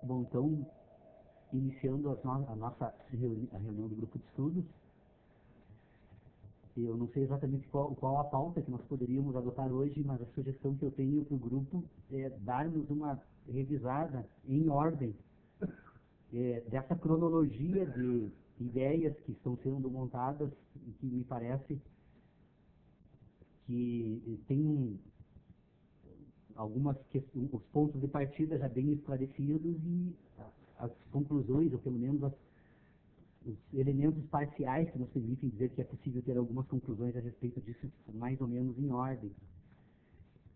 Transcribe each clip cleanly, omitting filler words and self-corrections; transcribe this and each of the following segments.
Bom, então, iniciando a reunião do grupo de estudos, eu não sei exatamente qual a pauta que nós poderíamos adotar hoje, mas a sugestão que eu tenho para o grupo é darmos uma revisada em ordem dessa cronologia de ideias que estão sendo montadas e que me parece que tem os pontos de partida já bem esclarecidos e as conclusões, ou pelo menos os elementos parciais que nos permitem dizer que é possível ter algumas conclusões a respeito disso, mais ou menos em ordem,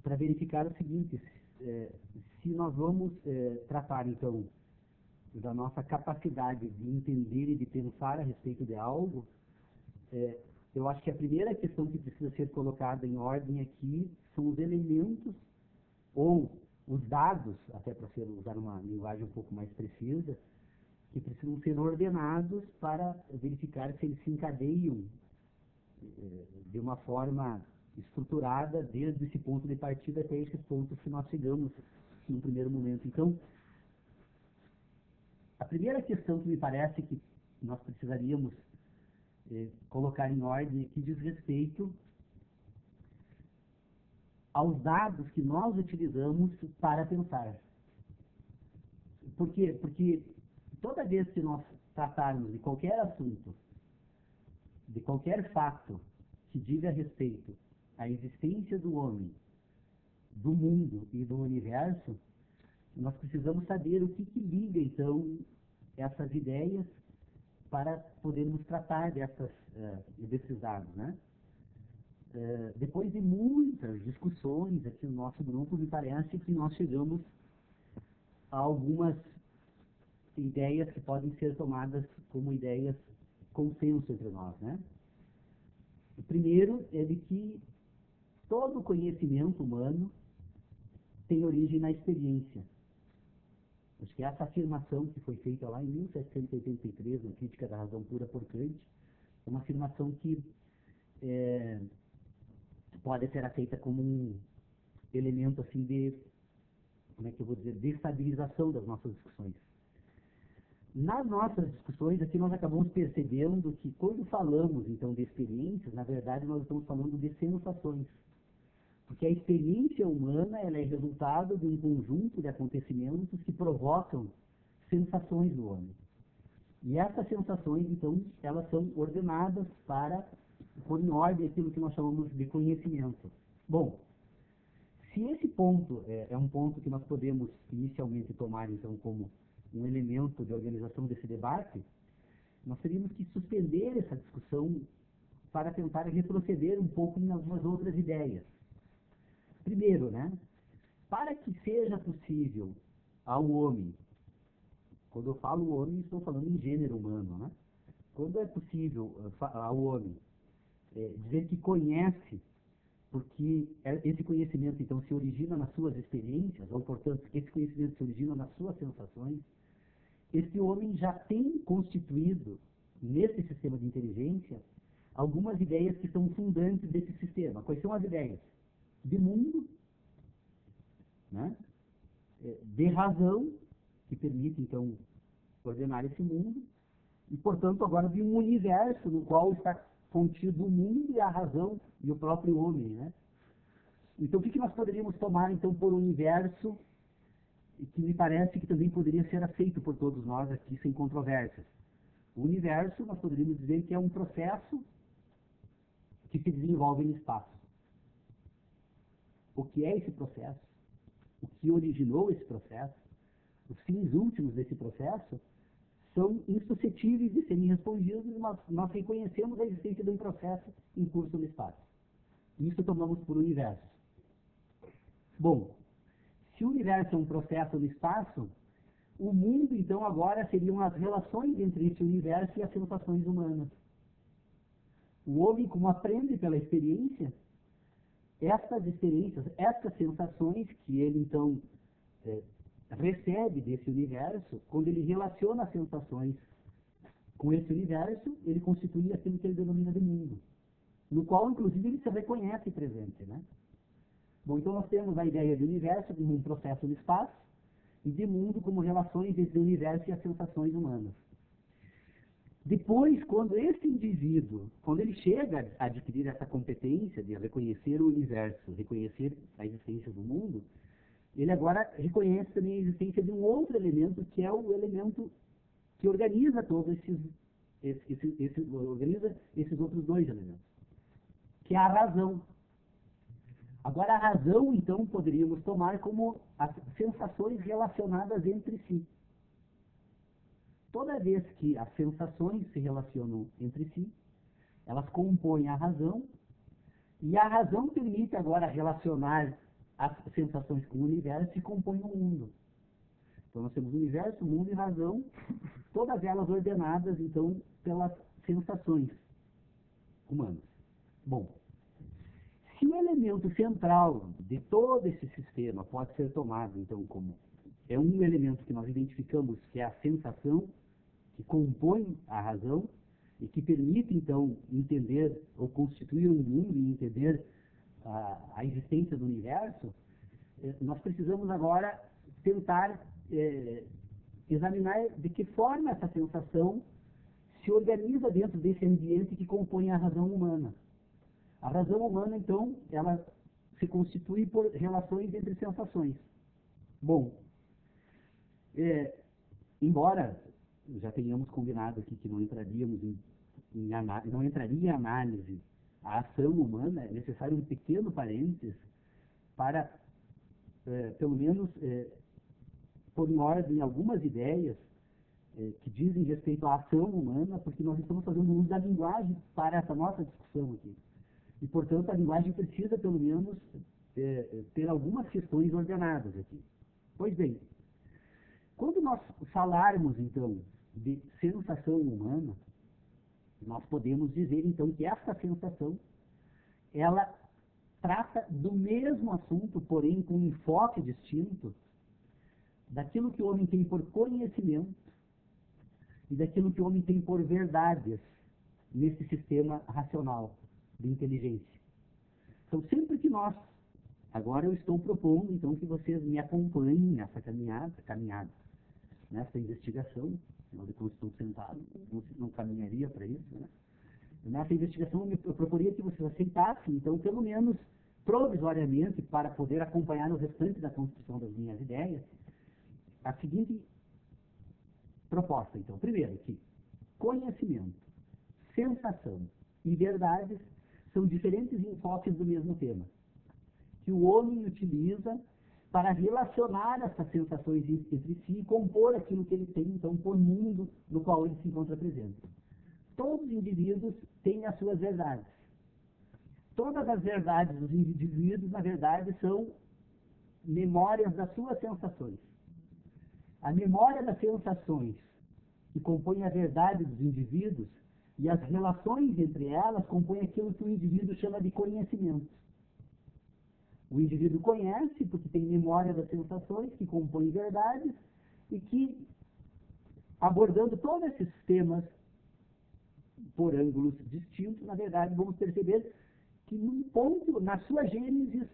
para verificar o seguinte: se nós vamos tratar, então, da nossa capacidade de entender e de pensar a respeito de algo, eu acho que a primeira questão que precisa ser colocada em ordem aqui são os elementos ou os dados, até para usar uma linguagem um pouco mais precisa, que precisam ser ordenados para verificar se eles se encadeiam de uma forma estruturada desde esse ponto de partida até esses pontos que nós chegamos no primeiro momento. Então, a primeira questão que me parece que nós precisaríamos colocar em ordem aqui diz respeito aos dados que nós utilizamos para pensar. Por quê? Porque toda vez que nós tratarmos de qualquer assunto, de qualquer fato que diga respeito à existência do homem, do mundo e do universo, nós precisamos saber o que liga, então, essas ideias para podermos tratar desses dados, né? Depois de muitas discussões aqui no nosso grupo, me parece que nós chegamos a algumas ideias que podem ser tomadas como ideias consenso entre nós, né? O primeiro é de que todo conhecimento humano tem origem na experiência. Acho que essa afirmação que foi feita lá em 1783, na Crítica da Razão Pura por Kant, é uma afirmação que pode ser aceita como um elemento assim de, como é que eu vou dizer, de estabilização das nossas discussões. Nas nossas discussões aqui nós acabamos percebendo que quando falamos então de experiências, na verdade nós estamos falando de sensações. Porque a experiência humana ela é resultado de um conjunto de acontecimentos que provocam sensações do homem. E essas sensações, então, elas são ordenadas para pôr em ordem aquilo que nós chamamos de conhecimento. Bom, se esse ponto é um ponto que nós podemos inicialmente tomar, então, como um elemento de organização desse debate, nós teríamos que suspender essa discussão para tentar retroceder um pouco em algumas outras ideias. Primeiro, né, para que seja possível ao homem, quando eu falo homem, estou falando em gênero humano, né? Quando é possível ao homem dizer que conhece, porque esse conhecimento, então, se origina nas suas experiências, ou, portanto, esse conhecimento se origina nas suas sensações, esse homem já tem constituído, nesse sistema de inteligência, algumas ideias que são fundantes desse sistema. Quais são as ideias? De mundo, né? De razão, que permite, então, ordenar esse mundo, e, portanto, agora de um universo no qual está contido o mundo e a razão e o próprio homem, né? Então, o que nós poderíamos tomar, então, por universo, e que me parece que também poderia ser aceito por todos nós aqui, sem controvérsias? O universo, nós poderíamos dizer que é um processo que se desenvolve no espaço. O que é esse processo? O que originou esse processo? Os fins últimos desse processo são insuscetíveis de serem respondidos, mas nós reconhecemos a existência de um processo em curso no espaço. Isso tomamos por universo. Bom, se o universo é um processo no espaço, o mundo, então, agora seriam as relações entre esse universo e as sensações humanas. O homem, como aprende pela experiência, estas experiências, estas sensações que ele, então, recebe desse universo, quando ele relaciona as sensações com esse universo, ele constitui aquilo que ele denomina de mundo, no qual, inclusive, ele se reconhece presente, né? Bom, então nós temos a ideia de universo como um processo no espaço, e de mundo como relações entre o universo e as sensações humanas. Depois, quando esse indivíduo, quando ele chega a adquirir essa competência de reconhecer o universo, reconhecer a existência do mundo, ele agora reconhece também a existência de um outro elemento, que é o elemento que organiza todos organiza esses outros dois elementos, que é a razão. Agora, a razão, então, poderíamos tomar como as sensações relacionadas entre si. Toda vez que as sensações se relacionam entre si, elas compõem a razão, e a razão permite agora relacionar as sensações com o universo e compõe o mundo. Então, nós temos universo, mundo e razão, todas elas ordenadas, então, pelas sensações humanas. Bom, se o elemento central de todo esse sistema pode ser tomado, então, como é um elemento que nós identificamos, que é a sensação, que compõe a razão e que permite, então, entender ou constituir um mundo e entender a existência do universo, nós precisamos agora tentar examinar de que forma essa sensação se organiza dentro desse ambiente que compõe a razão humana. A razão humana, então, ela se constitui por relações entre sensações. Bom, embora já tenhamos combinado aqui que não entraríamos não entraria em análise a ação humana, é necessário um pequeno parênteses para, pelo menos, pôr em ordem algumas ideias que dizem respeito à ação humana, porque nós estamos fazendo uso da linguagem para essa nossa discussão aqui. E, portanto, a linguagem precisa, pelo menos, ter algumas questões ordenadas aqui. Pois bem, quando nós falarmos, então, de sensação humana, nós podemos dizer, então, que essa sensação, ela trata do mesmo assunto, porém com um enfoque distinto, daquilo que o homem tem por conhecimento e daquilo que o homem tem por verdades nesse sistema racional de inteligência. Então, sempre que nós, agora eu estou propondo, então, que vocês me acompanhem nessa caminhada, nessa investigação, onde eu estou sentado, não caminharia para isso, né? Nessa investigação, eu proporia que vocês aceitassem, então, pelo menos provisoriamente, para poder acompanhar o restante da construção das minhas ideias, a seguinte proposta, então. Primeiro, que conhecimento, sensação e verdades são diferentes enfoques do mesmo tema, que o homem utiliza para relacionar essas sensações entre si e compor aquilo que ele tem, então, por mundo no qual ele se encontra presente. Todos os indivíduos têm as suas verdades. Todas as verdades dos indivíduos, na verdade, são memórias das suas sensações. A memória das sensações que compõe a verdade dos indivíduos e as relações entre elas compõem aquilo que o indivíduo chama de conhecimento. O indivíduo conhece porque tem memória das sensações que compõem verdades e que, abordando todos esses temas por ângulos distintos, na verdade, vamos perceber que num ponto, na sua gênese,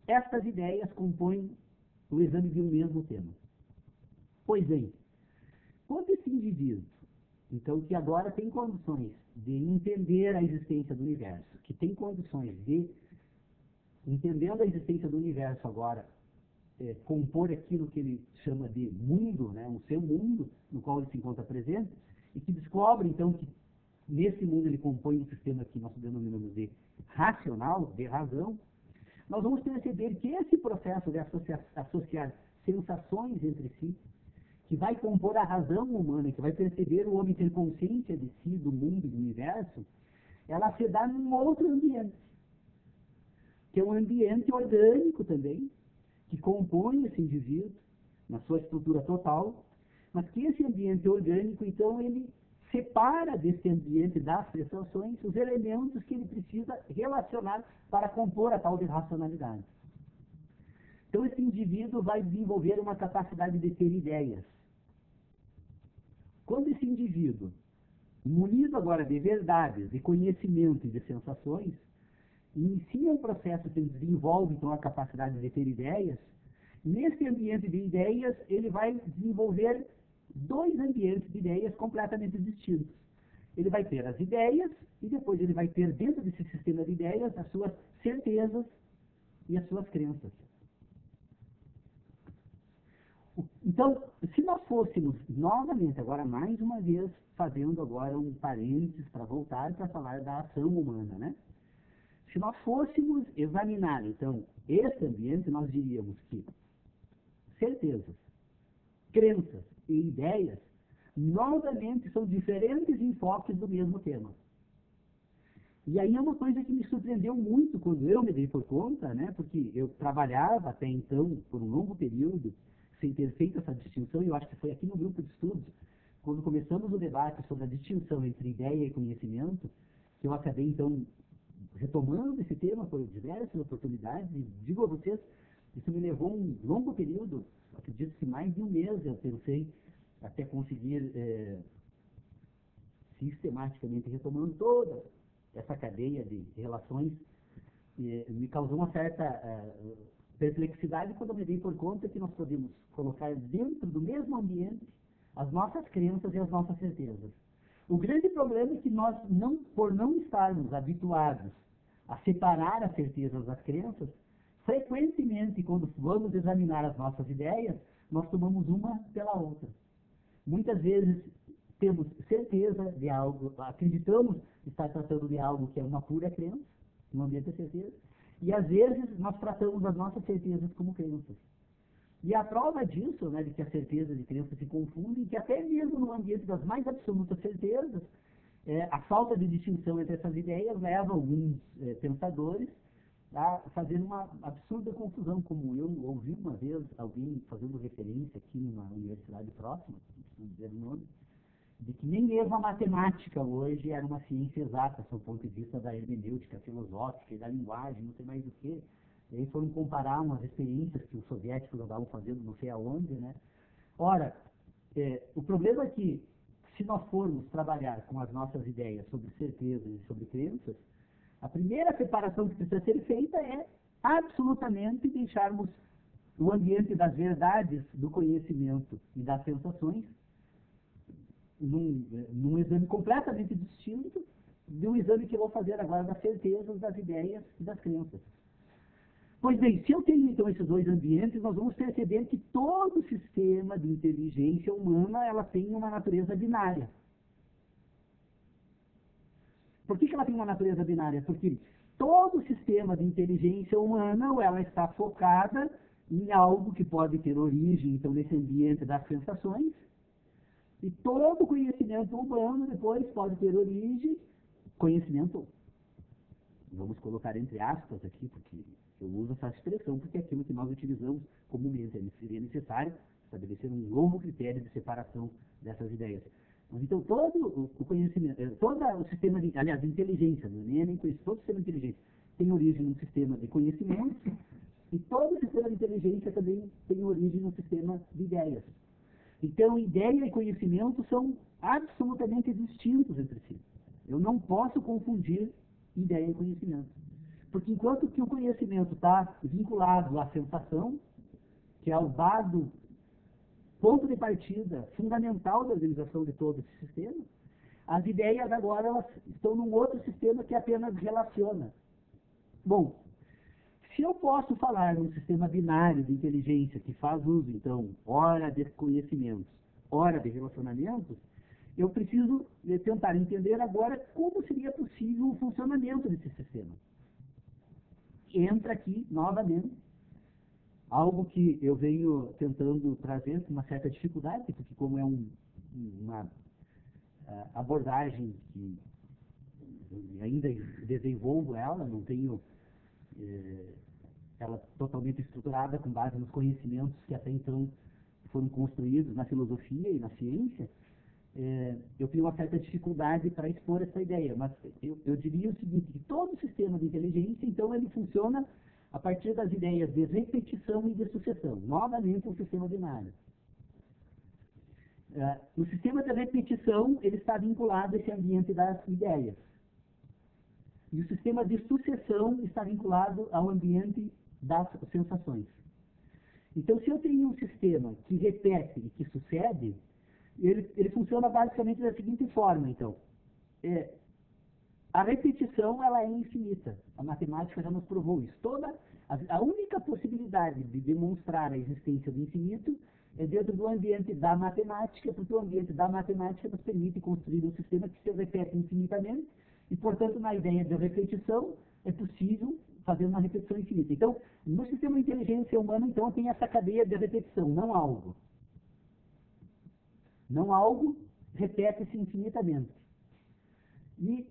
estas ideias compõem o exame de um mesmo tema. Pois bem, quando esse indivíduo, então, que agora tem condições de entender a existência do universo, que tem condições de, entendendo a existência do universo agora, compor aquilo que ele chama de mundo, né, um seu mundo, no qual ele se encontra presente, e que descobre, então, que nesse mundo ele compõe um sistema que nós denominamos de racional, de razão, nós vamos perceber que esse processo de associar sensações entre si, que vai compor a razão humana, que vai perceber o homem ter consciência de si, do mundo e do universo, ela se dá num outro ambiente, que é um ambiente orgânico também, que compõe esse indivíduo, na sua estrutura total, mas que esse ambiente orgânico, então, ele separa desse ambiente das sensações os elementos que ele precisa relacionar para compor a tal de racionalidade. Então, esse indivíduo vai desenvolver uma capacidade de ter ideias. Quando esse indivíduo, munido agora de verdades, de conhecimento e de sensações, inicia um processo que desenvolve, então, a capacidade de ter ideias, Nesse ambiente de ideias, ele vai desenvolver dois ambientes de ideias completamente distintos. Ele vai ter as ideias e depois ele vai ter dentro desse sistema de ideias as suas certezas e as suas crenças. Então, se nós fôssemos novamente, agora mais uma vez, fazendo agora um parênteses para voltar para falar da ação humana, né? Se nós fôssemos examinar, então, esse ambiente, nós diríamos que certezas, crenças e ideias, novamente, são diferentes enfoques do mesmo tema. E aí é uma coisa que me surpreendeu muito quando eu me dei por conta, né? Porque eu trabalhava até então, por um longo período, sem ter feito essa distinção, e eu acho que foi aqui no grupo de estudos, quando começamos o debate sobre a distinção entre ideia e conhecimento, que eu acabei, então, retomando esse tema por diversas oportunidades, e digo a vocês, isso me levou um longo período, acredito que mais de um mês eu pensei, até conseguir sistematicamente retomando toda essa cadeia de relações, me causou uma certa perplexidade quando eu me dei por conta que nós podemos colocar dentro do mesmo ambiente as nossas crenças e as nossas certezas. O grande problema é que nós, por não estarmos habituados a separar as certezas das crenças, frequentemente, quando vamos examinar as nossas ideias, nós tomamos uma pela outra. Muitas vezes temos certeza de algo, acreditamos estar tratando de algo que é uma pura crença, no ambiente da certeza, e às vezes nós tratamos as nossas certezas como crenças. E a prova disso, né, de que as certezas e crenças se confundem, que até mesmo no ambiente das mais absolutas certezas, a falta de distinção entre essas ideias leva alguns pensadores a fazer uma absurda confusão, como eu ouvi uma vez alguém fazendo referência aqui numa universidade próxima, não dizer o nome, de que nem mesmo a matemática hoje era uma ciência exata, do ponto de vista da hermenêutica filosófica e da linguagem, não sei mais o quê. E aí foram comparar umas experiências que os soviéticos andavam fazendo não sei aonde, né? Ora, o problema é que, se nós formos trabalhar com as nossas ideias sobre certezas e sobre crenças, a primeira separação que precisa ser feita é absolutamente deixarmos o ambiente das verdades, do conhecimento e das sensações num exame completamente distinto do exame que eu vou fazer agora das certezas, das ideias e das crenças. Pois bem, se eu tenho então esses dois ambientes, nós vamos perceber que todo sistema de inteligência humana ela tem uma natureza binária. Por que ela tem uma natureza binária? Porque todo sistema de inteligência humana ou ela está focada em algo que pode ter origem, então, nesse ambiente das sensações, e todo conhecimento humano depois pode ter origem, conhecimento, vamos colocar entre aspas aqui, porque eu uso essa expressão, porque é aquilo que nós utilizamos comumente, seria necessário estabelecer um novo critério de separação dessas ideias. Mas, então, todo o conhecimento, todo o sistema de, aliás, de inteligência, nem conheço, todo o sistema de inteligência tem origem num sistema de conhecimento, e todo o sistema de inteligência também tem origem num sistema de ideias. Então, ideia e conhecimento são absolutamente distintos entre si. Eu não posso confundir ideia e conhecimento. Porque enquanto que o conhecimento está vinculado à sensação, que é o dado, ponto de partida fundamental da organização de todo esse sistema, as ideias agora elas estão num outro sistema que apenas relaciona. Bom, se eu posso falar num sistema binário de inteligência que faz uso, então, ora de conhecimentos, ora de relacionamentos, eu preciso tentar entender agora como seria possível o funcionamento desse sistema. Entra aqui, novamente, algo que eu venho tentando trazer com uma certa dificuldade, porque como é uma abordagem que eu ainda desenvolvo ela, não tenho ela totalmente estruturada com base nos conhecimentos que até então foram construídos na filosofia e na ciência, eu tenho uma certa dificuldade para expor essa ideia, mas eu diria o seguinte, que todo sistema de inteligência, então, ele funciona a partir das ideias de repetição e de sucessão, novamente um sistema binário. No sistema de repetição, ele está vinculado a esse ambiente das ideias. E o sistema de sucessão está vinculado ao ambiente das sensações. Então, se eu tenho um sistema que repete e que sucede, ele funciona basicamente da seguinte forma, então. A repetição, ela é infinita. A matemática já nos provou isso. A única possibilidade de demonstrar a existência do infinito é dentro do ambiente da matemática, porque o ambiente da matemática nos permite construir um sistema que se repete infinitamente, e, portanto, na ideia de repetição, é possível fazer uma repetição infinita. Então, no sistema de inteligência humana, então, tem essa cadeia de repetição, não algo. Não algo repete-se infinitamente. E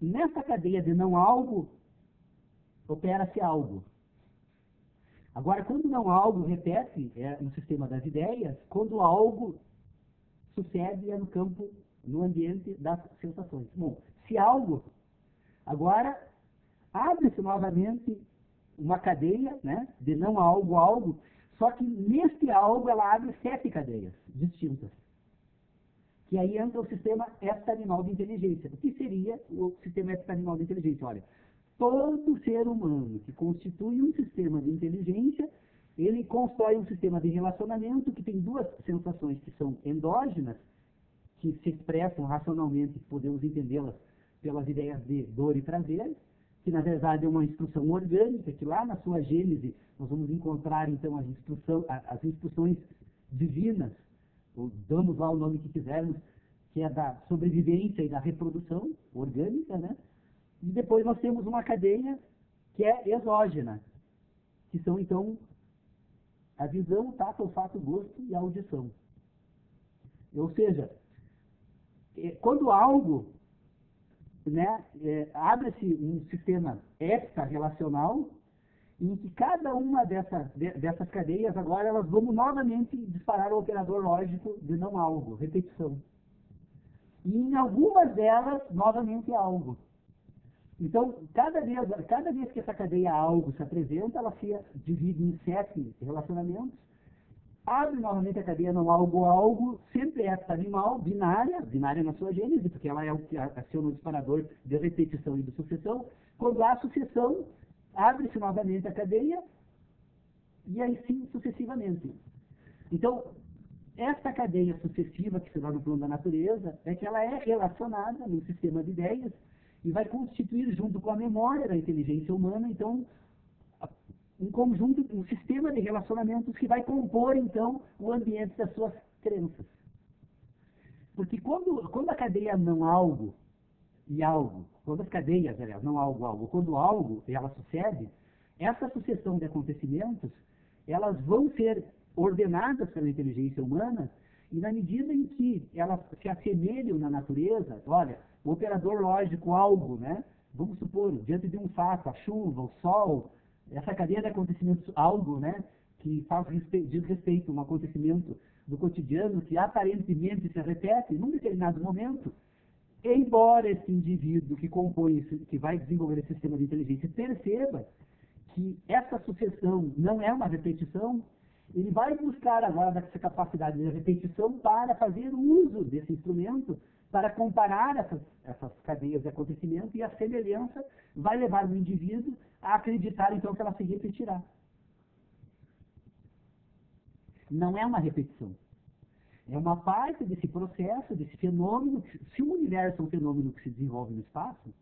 nessa cadeia de não algo, opera-se algo. Agora, quando não algo repete, é no sistema das ideias, quando algo sucede é no campo, no ambiente das sensações. Bom, se algo, agora abre-se novamente uma cadeia, né, de não algo, algo, só que neste algo ela abre 7 cadeias distintas. Que aí entra o sistema heptanimal de inteligência. O que seria o sistema heptanimal de inteligência? Olha, todo ser humano que constitui um sistema de inteligência, ele constrói um sistema de relacionamento que tem 2 sensações que são endógenas, que se expressam racionalmente, podemos entendê-las pelas ideias de dor e prazer, que na verdade é uma instrução orgânica, que lá na sua gênese nós vamos encontrar então as instruções divinas, ou damos lá o nome que quisermos, que é da sobrevivência e da reprodução orgânica, né? E depois nós temos uma cadeia que é exógena, que são então a visão, o tato, o olfato, o gosto e a audição. Ou seja, quando algo, né, abre-se um sistema hepta-relacional, em que cada uma dessas cadeias, agora elas vão novamente disparar o operador lógico de não algo, repetição. E em algumas delas, novamente algo. Então, cada vez que essa cadeia algo se apresenta, ela se divide em 7 relacionamentos, abre novamente a cadeia não algo, algo, sempre é animal, binária na sua gênese, porque ela é o que aciona o disparador de repetição e de sucessão. Quando há sucessão, abre-se novamente a cadeia, e aí sim, sucessivamente. Então, essa cadeia sucessiva que se dá no plano da natureza, é que ela é relacionada no sistema de ideias, e vai constituir, junto com a memória da inteligência humana, então, um conjunto, um sistema de relacionamentos que vai compor, então, o ambiente das suas crenças. Porque quando a cadeia não algo e algo, quando as cadeias, aliás, não algo, algo, quando algo, ela sucede, essa sucessão de acontecimentos, elas vão ser ordenadas pela inteligência humana, e na medida em que elas se assemelham na natureza, olha, o operador lógico algo, né? Vamos supor, diante de um fato, a chuva, o sol, essa cadeia de acontecimentos algo, né? Que diz respeito a um acontecimento do cotidiano que aparentemente se repete num determinado momento, embora esse indivíduo que compõe, que vai desenvolver esse sistema de inteligência, perceba que essa sucessão não é uma repetição, ele vai buscar agora essa capacidade de repetição para fazer uso desse instrumento, para comparar essas cadeias de acontecimento, e a semelhança vai levar o indivíduo a acreditar, então, que ela se repetirá. Não é uma repetição. É uma parte desse processo, desse fenômeno. Se o universo é um fenômeno que se desenvolve no espaço,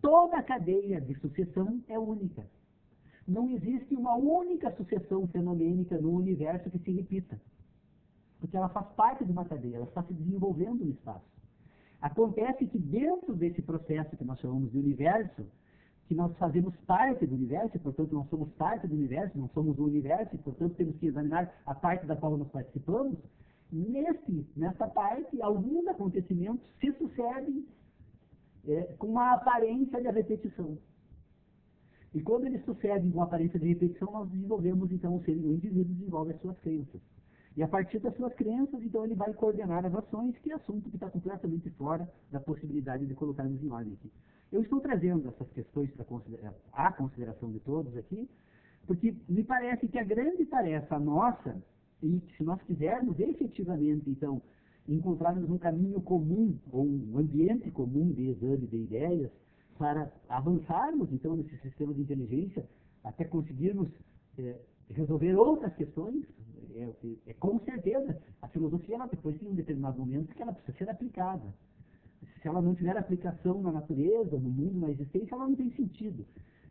toda a cadeia de sucessão é única. Não existe uma única sucessão fenomênica no universo que se repita. Porque ela faz parte de uma cadeia, ela está se desenvolvendo no espaço. Acontece que dentro desse processo que nós chamamos de universo, que nós fazemos parte do universo, e, portanto, nós somos parte do universo, não somos o universo, e, portanto, temos que examinar a parte da qual nós participamos, nessa parte, alguns acontecimentos se sucedem com uma aparência de repetição. E quando eles sucedem com uma aparência de repetição, nós desenvolvemos, então, o indivíduo desenvolve as suas crenças. E a partir das suas crenças, então, ele vai coordenar as ações, que é assunto que está completamente fora da possibilidade de colocarmos em ordem aqui. Eu estou trazendo essas questões à consideração de todos aqui, porque me parece que a grande tarefa nossa, e se nós quisermos efetivamente, então, encontrarmos um caminho comum, ou um ambiente comum de exame de ideias, para avançarmos, então, nesse sistema de inteligência, até conseguirmos resolver outras questões, com certeza, a filosofia, ela depois tem um determinado momento que ela precisa ser aplicada. Se ela não tiver aplicação na natureza, no mundo, na existência, ela não tem sentido.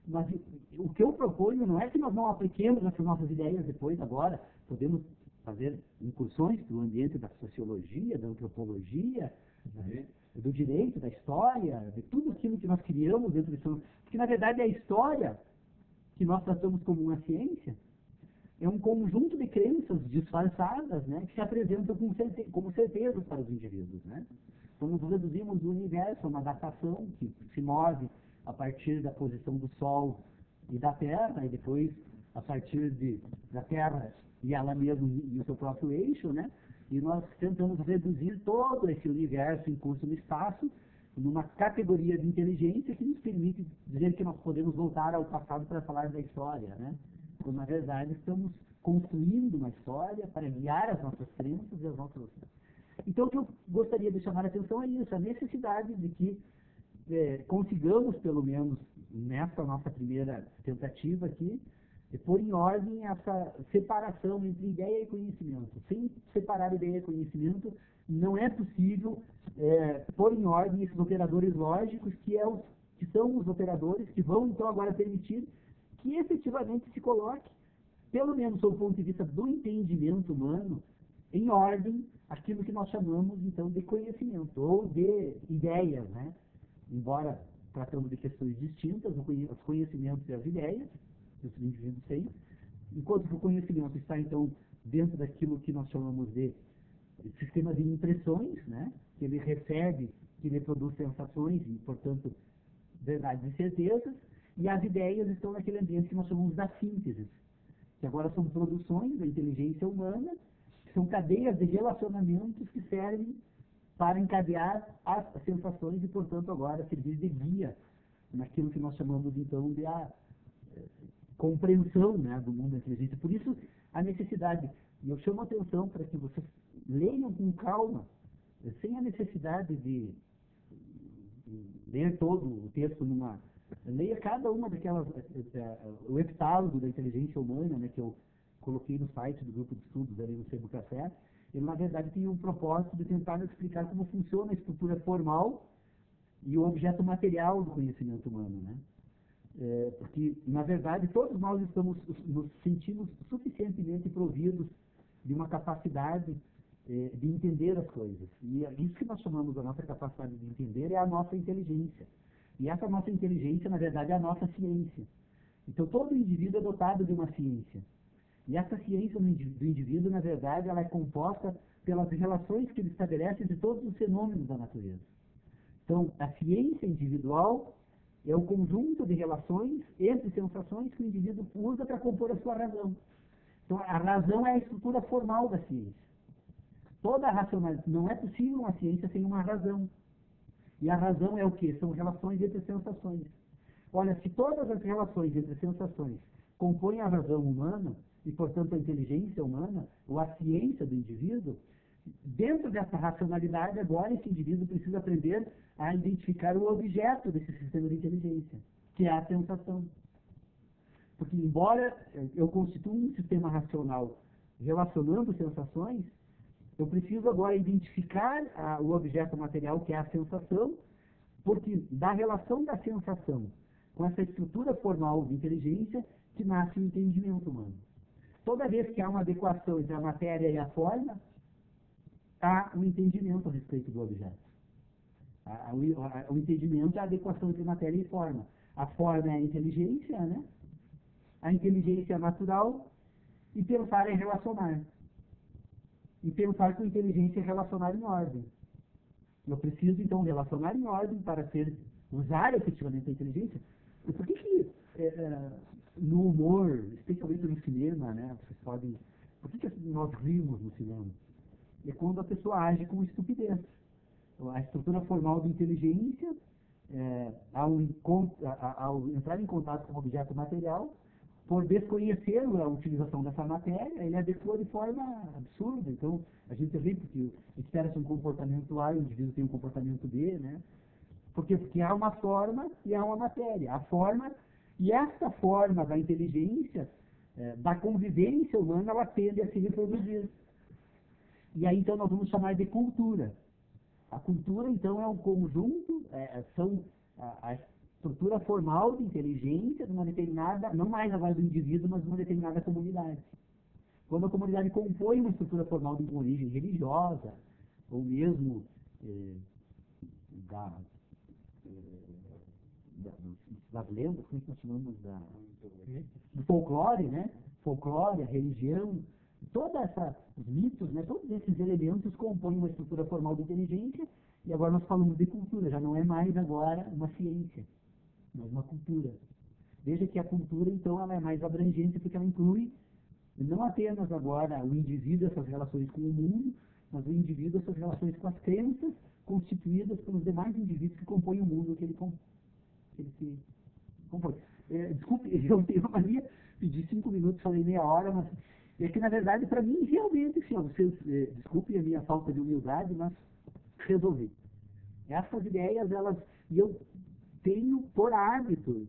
Mas o que eu proponho não é que nós não apliquemos essas nossas ideias depois, agora, podemos fazer incursões para o ambiente da sociologia, da antropologia, do direito, da história, de tudo aquilo que nós criamos dentro disso. Porque, na verdade, a história que nós tratamos como uma ciência é um conjunto de crenças disfarçadas, né, que se apresentam como certezas para os indivíduos. Né? Então, nós reduzimos o universo a uma datação que se move a partir da posição do Sol e da Terra, e depois a partir da Terra e ela mesma e o seu próprio eixo, né? E nós tentamos reduzir todo esse universo em curso no espaço numa categoria de inteligência que nos permite dizer que nós podemos voltar ao passado para falar da história, né? Quando, na verdade, estamos construindo uma história para guiar as nossas crenças e as nossas... Então, o que eu gostaria de chamar a atenção é isso, a necessidade de que consigamos, pelo menos nessa nossa primeira tentativa aqui, pôr em ordem essa separação entre ideia e conhecimento. Sem separar ideia e conhecimento, não é possível pôr em ordem esses operadores lógicos, que são os operadores que vão, então, agora permitir que efetivamente se coloque, pelo menos sob o ponto de vista do entendimento humano, em ordem aquilo que nós chamamos, então, de conhecimento, ou de ideias, né? Embora tratando de questões distintas, os conhecimentos e as ideias, que os indivíduos têm, enquanto que o conhecimento está, então, dentro daquilo que nós chamamos de sistema de impressões, né? Que ele recebe, que ele produz sensações e, portanto, verdades e certezas, e as ideias estão naquele ambiente que nós chamamos da síntese, que agora são produções da inteligência humana, que são cadeias de relacionamentos que servem para encadear as sensações e, portanto, agora servir de guia naquilo que nós chamamos, então, de compreensão, né, do mundo da inteligência. Por isso, a necessidade, e eu chamo a atenção para que vocês leiam com calma, sem a necessidade de ler todo o texto leia cada uma daquelas, o heptálogo da inteligência humana, né, que eu coloquei no site do grupo de estudos ali no Sebo Café. Ele, na verdade, tem um propósito de tentar explicar como funciona a estrutura formal e o objeto material do conhecimento humano, né? Porque, na verdade, todos nós nos sentimos suficientemente providos de uma capacidade de entender as coisas. E isso que nós chamamos a nossa capacidade de entender é a nossa inteligência. E essa nossa inteligência, na verdade, é a nossa ciência. Então, todo indivíduo é dotado de uma ciência. E essa ciência do indivíduo, na verdade, ela é composta pelas relações que ele estabelece entre todos os fenômenos da natureza. Então, a ciência individual é o conjunto de relações entre sensações que o indivíduo usa para compor a sua razão. Então, a razão é a estrutura formal da ciência. Toda a racionalidade, não é possível uma ciência sem uma razão. E a razão é o quê? São relações entre sensações. Olha, se todas as relações entre sensações compõem a razão humana, e, portanto, a inteligência humana, ou a ciência do indivíduo, dentro dessa racionalidade, agora esse indivíduo precisa aprender a identificar o objeto desse sistema de inteligência, que é a sensação. Porque, embora eu constitua um sistema racional relacionando sensações, eu preciso agora identificar o objeto material, que é a sensação, porque da relação da sensação com essa estrutura formal de inteligência que nasce o entendimento humano. Toda vez que há uma adequação entre a matéria e a forma, há um entendimento a respeito do objeto. O entendimento é a adequação entre matéria e forma. A forma é a inteligência, né? A inteligência é natural, e pensar é relacionar. E pensar com inteligência é relacionar em ordem. Eu preciso, então, relacionar em ordem para usar efetivamente a inteligência. E por que no humor, especialmente no cinema, né, vocês podem... Por que nós rimos no cinema? É quando a pessoa age com estupidez. A estrutura formal de inteligência, ao entrar em contato com o objeto material, por desconhecer a utilização dessa matéria, ele adequa de forma absurda. Então, a gente vê porque espera-se um comportamento A e o indivíduo tem um comportamento B, né? Porque há uma forma e há uma matéria. A forma, e essa forma da inteligência da convivência humana, ela tende a se reproduzir. E aí, então, nós vamos chamar de cultura. A cultura, então, é um conjunto, a estrutura formal de inteligência de uma determinada, não mais agora do indivíduo, mas de uma determinada comunidade. Quando a comunidade compõe uma estrutura formal de origem religiosa, ou mesmo das lendas, como é que nós chamamos do folclore, né? Folclore, a religião, os mitos, né? Todos esses elementos compõem uma estrutura formal de inteligência, e agora nós falamos de cultura, já não é mais agora uma ciência, mas uma cultura. Veja que a cultura, então, ela é mais abrangente, porque ela inclui não apenas agora o indivíduo e as suas relações com o mundo, mas o indivíduo e as suas relações com as crenças constituídas pelos demais indivíduos que compõem o mundo que ele se compõe. Desculpe, eu tenho uma mania, pedi 5 minutos, falei meia hora, mas é que, na verdade, para mim, realmente, assim, vocês desculpem a minha falta de humildade, mas resolvi. Essas ideias, e eu tenho por hábito,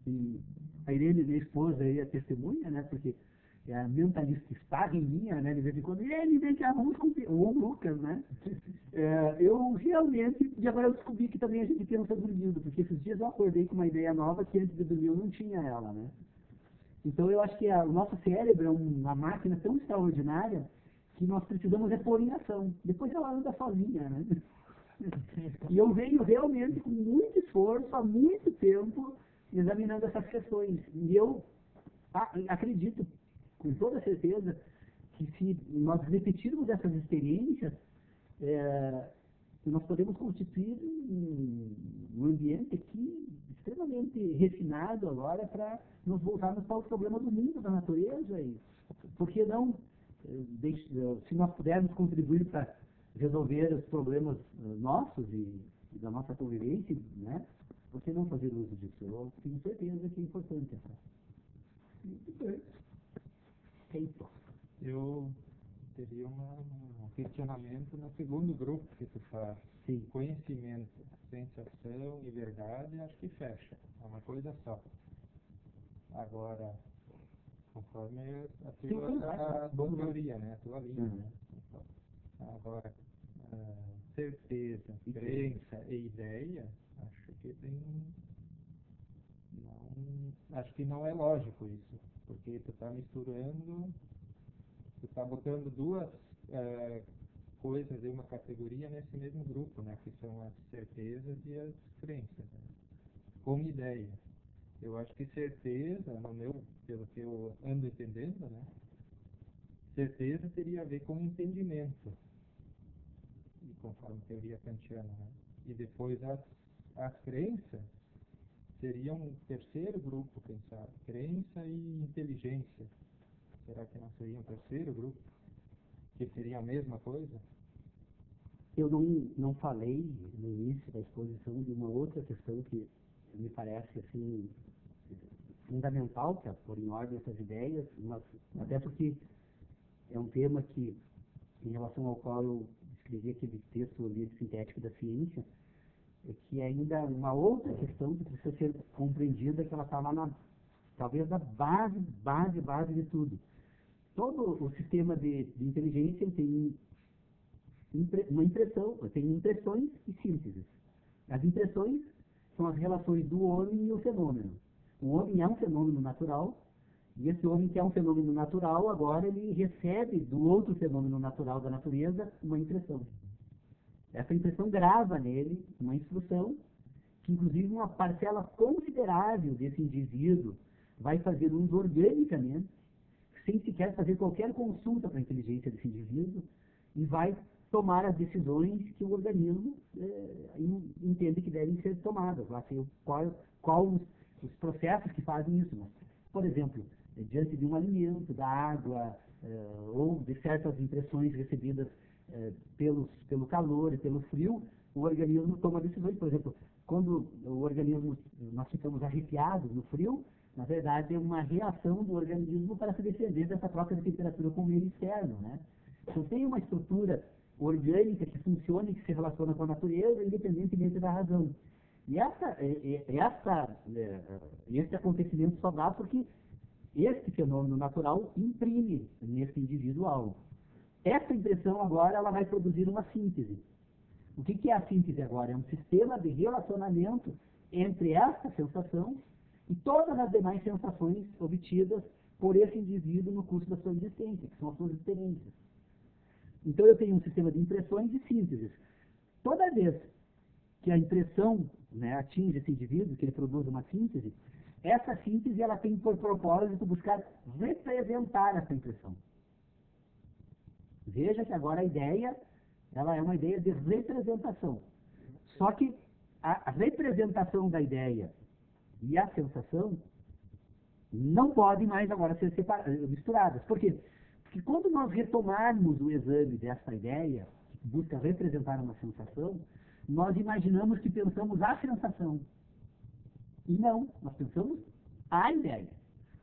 e a Irene, minha esposa, aí, é testemunha, né, porque a mentalista está em minha, né, de vez em quando, e ele vem que vamos cumprir, ou o Lucas, né, eu realmente, e agora eu descobri que também a gente pensa dormindo, porque esses dias eu acordei com uma ideia nova que antes de dormir eu não tinha ela, né. Então eu acho que o nosso cérebro é uma máquina tão extraordinária que nós precisamos pôr em ação. Depois ela anda sozinha, né? E eu venho realmente com muito esforço, há muito tempo, examinando essas questões. E eu acredito, com toda certeza, que se nós repetirmos essas experiências, nós podemos constituir um ambiente aqui extremamente refinado agora para nos voltarmos para o problema do mundo, da natureza. E por que não, se nós pudermos contribuir para resolver os problemas nossos e da nossa convivência, né? Por que não fazer uso disso? Eu tenho certeza que é importante. Muito bem. Feito. Eu teria um questionamento no segundo grupo que tu faz. Sim. Conhecimento, sensação e verdade, acho que fecha. É uma coisa só. Agora, conforme a tua teoria, né? A tua linha, né? Agora, certeza, crença e ideia, acho que não é lógico isso, porque tu está misturando, tu está botando duas coisas em uma categoria nesse mesmo grupo, né? Que são as certezas e as crenças, né? Como ideia. Eu acho que certeza, pelo que eu ando entendendo, né? Certeza teria a ver com entendimento, e conforme teoria kantiana, né? E depois as crenças seriam um terceiro grupo, quem sabe? Crença e inteligência. Será que não seria um terceiro grupo? Que seria a mesma coisa? Eu não falei no início da exposição de uma outra questão que me parece assim fundamental para pôr em ordem essas ideias, mas até porque é um tema que, em relação ao qual eu escrevi aquele texto, o Ambiente Sintético da Ciência, é que ainda uma outra questão que precisa ser compreendida, que ela está lá talvez na base de tudo. Todo o sistema de inteligência tem uma impressão, tem impressões e sínteses. As impressões são as relações do homem e o fenômeno. O homem é um fenômeno natural, e esse homem que é um fenômeno natural, agora ele recebe do outro fenômeno natural da natureza uma impressão. Essa impressão grava nele uma instrução que, inclusive, uma parcela considerável desse indivíduo vai fazer uso organicamente, sem sequer fazer qualquer consulta para a inteligência desse indivíduo, e vai tomar as decisões que o organismo entende que devem ser tomadas. Lá sei qual os processos que fazem isso. Mas, por exemplo, diante de um alimento, da água, ou de certas impressões recebidas pelo calor e pelo frio, o organismo toma decisões. Por exemplo, quando nós ficamos arrepiados no frio, na verdade é uma reação do organismo para se defender dessa troca de temperatura com o meio externo, né? Então tem uma estrutura orgânica que funciona e que se relaciona com a natureza, independentemente da razão. E esse acontecimento só dá porque Este fenômeno natural imprime nesse indivíduo algo. Essa impressão agora ela vai produzir uma síntese. O que é a síntese agora? É um sistema de relacionamento entre esta sensação e todas as demais sensações obtidas por esse indivíduo no curso da sua existência, que são as suas experiências. Então eu tenho um sistema de impressões e sínteses. Toda vez que a impressão, né, atinge esse indivíduo, que ele produz uma síntese, essa síntese ela tem por propósito buscar representar essa impressão. Veja que agora a ideia, ela é uma ideia de representação. Só que a representação da ideia e a sensação não podem mais agora ser misturadas. Por quê? Porque quando nós retomarmos o exame dessa ideia, que busca representar uma sensação, nós imaginamos que pensamos a sensação. E não, nós pensamos a ideia.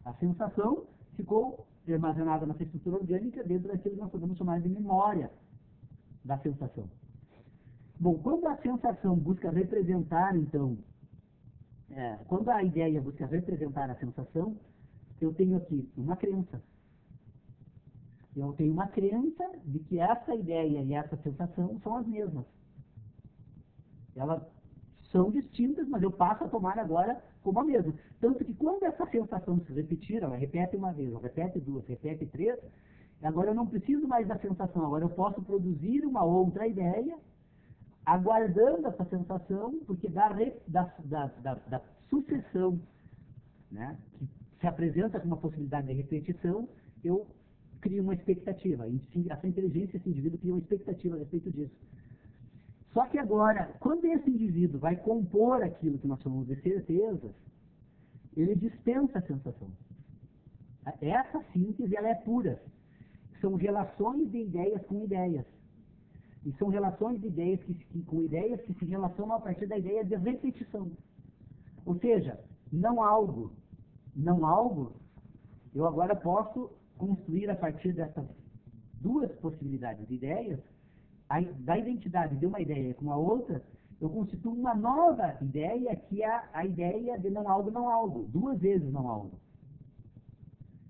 A sensação ficou armazenada na estrutura orgânica dentro daquilo que nós podemos chamar de memória da sensação. Bom, quando a sensação busca representar, então, quando a ideia busca representar a sensação, eu tenho aqui uma crença. Eu tenho uma crença de que essa ideia e essa sensação são as mesmas. Elas são distintas, mas eu passo a tomar agora como a mesma. Tanto que quando essa sensação se repetir, ela repete uma vez, ela repete duas, repete três, agora eu não preciso mais da sensação, agora eu posso produzir uma outra ideia, aguardando essa sensação, porque da sucessão, né, que se apresenta como uma possibilidade de repetição, eu crio uma expectativa. Essa inteligência, esse indivíduo cria uma expectativa a respeito disso. Só que agora, quando esse indivíduo vai compor aquilo que nós chamamos de certezas, ele dispensa a sensação. Essa síntese, ela é pura. São relações de ideias com ideias. E são relações de ideias com ideias que se relacionam a partir da ideia de repetição. Ou seja, não algo, eu agora posso construir a partir dessas duas possibilidades de ideias, da identidade de uma ideia com a outra, eu constituo uma nova ideia, que é a ideia de não algo, duas vezes não algo.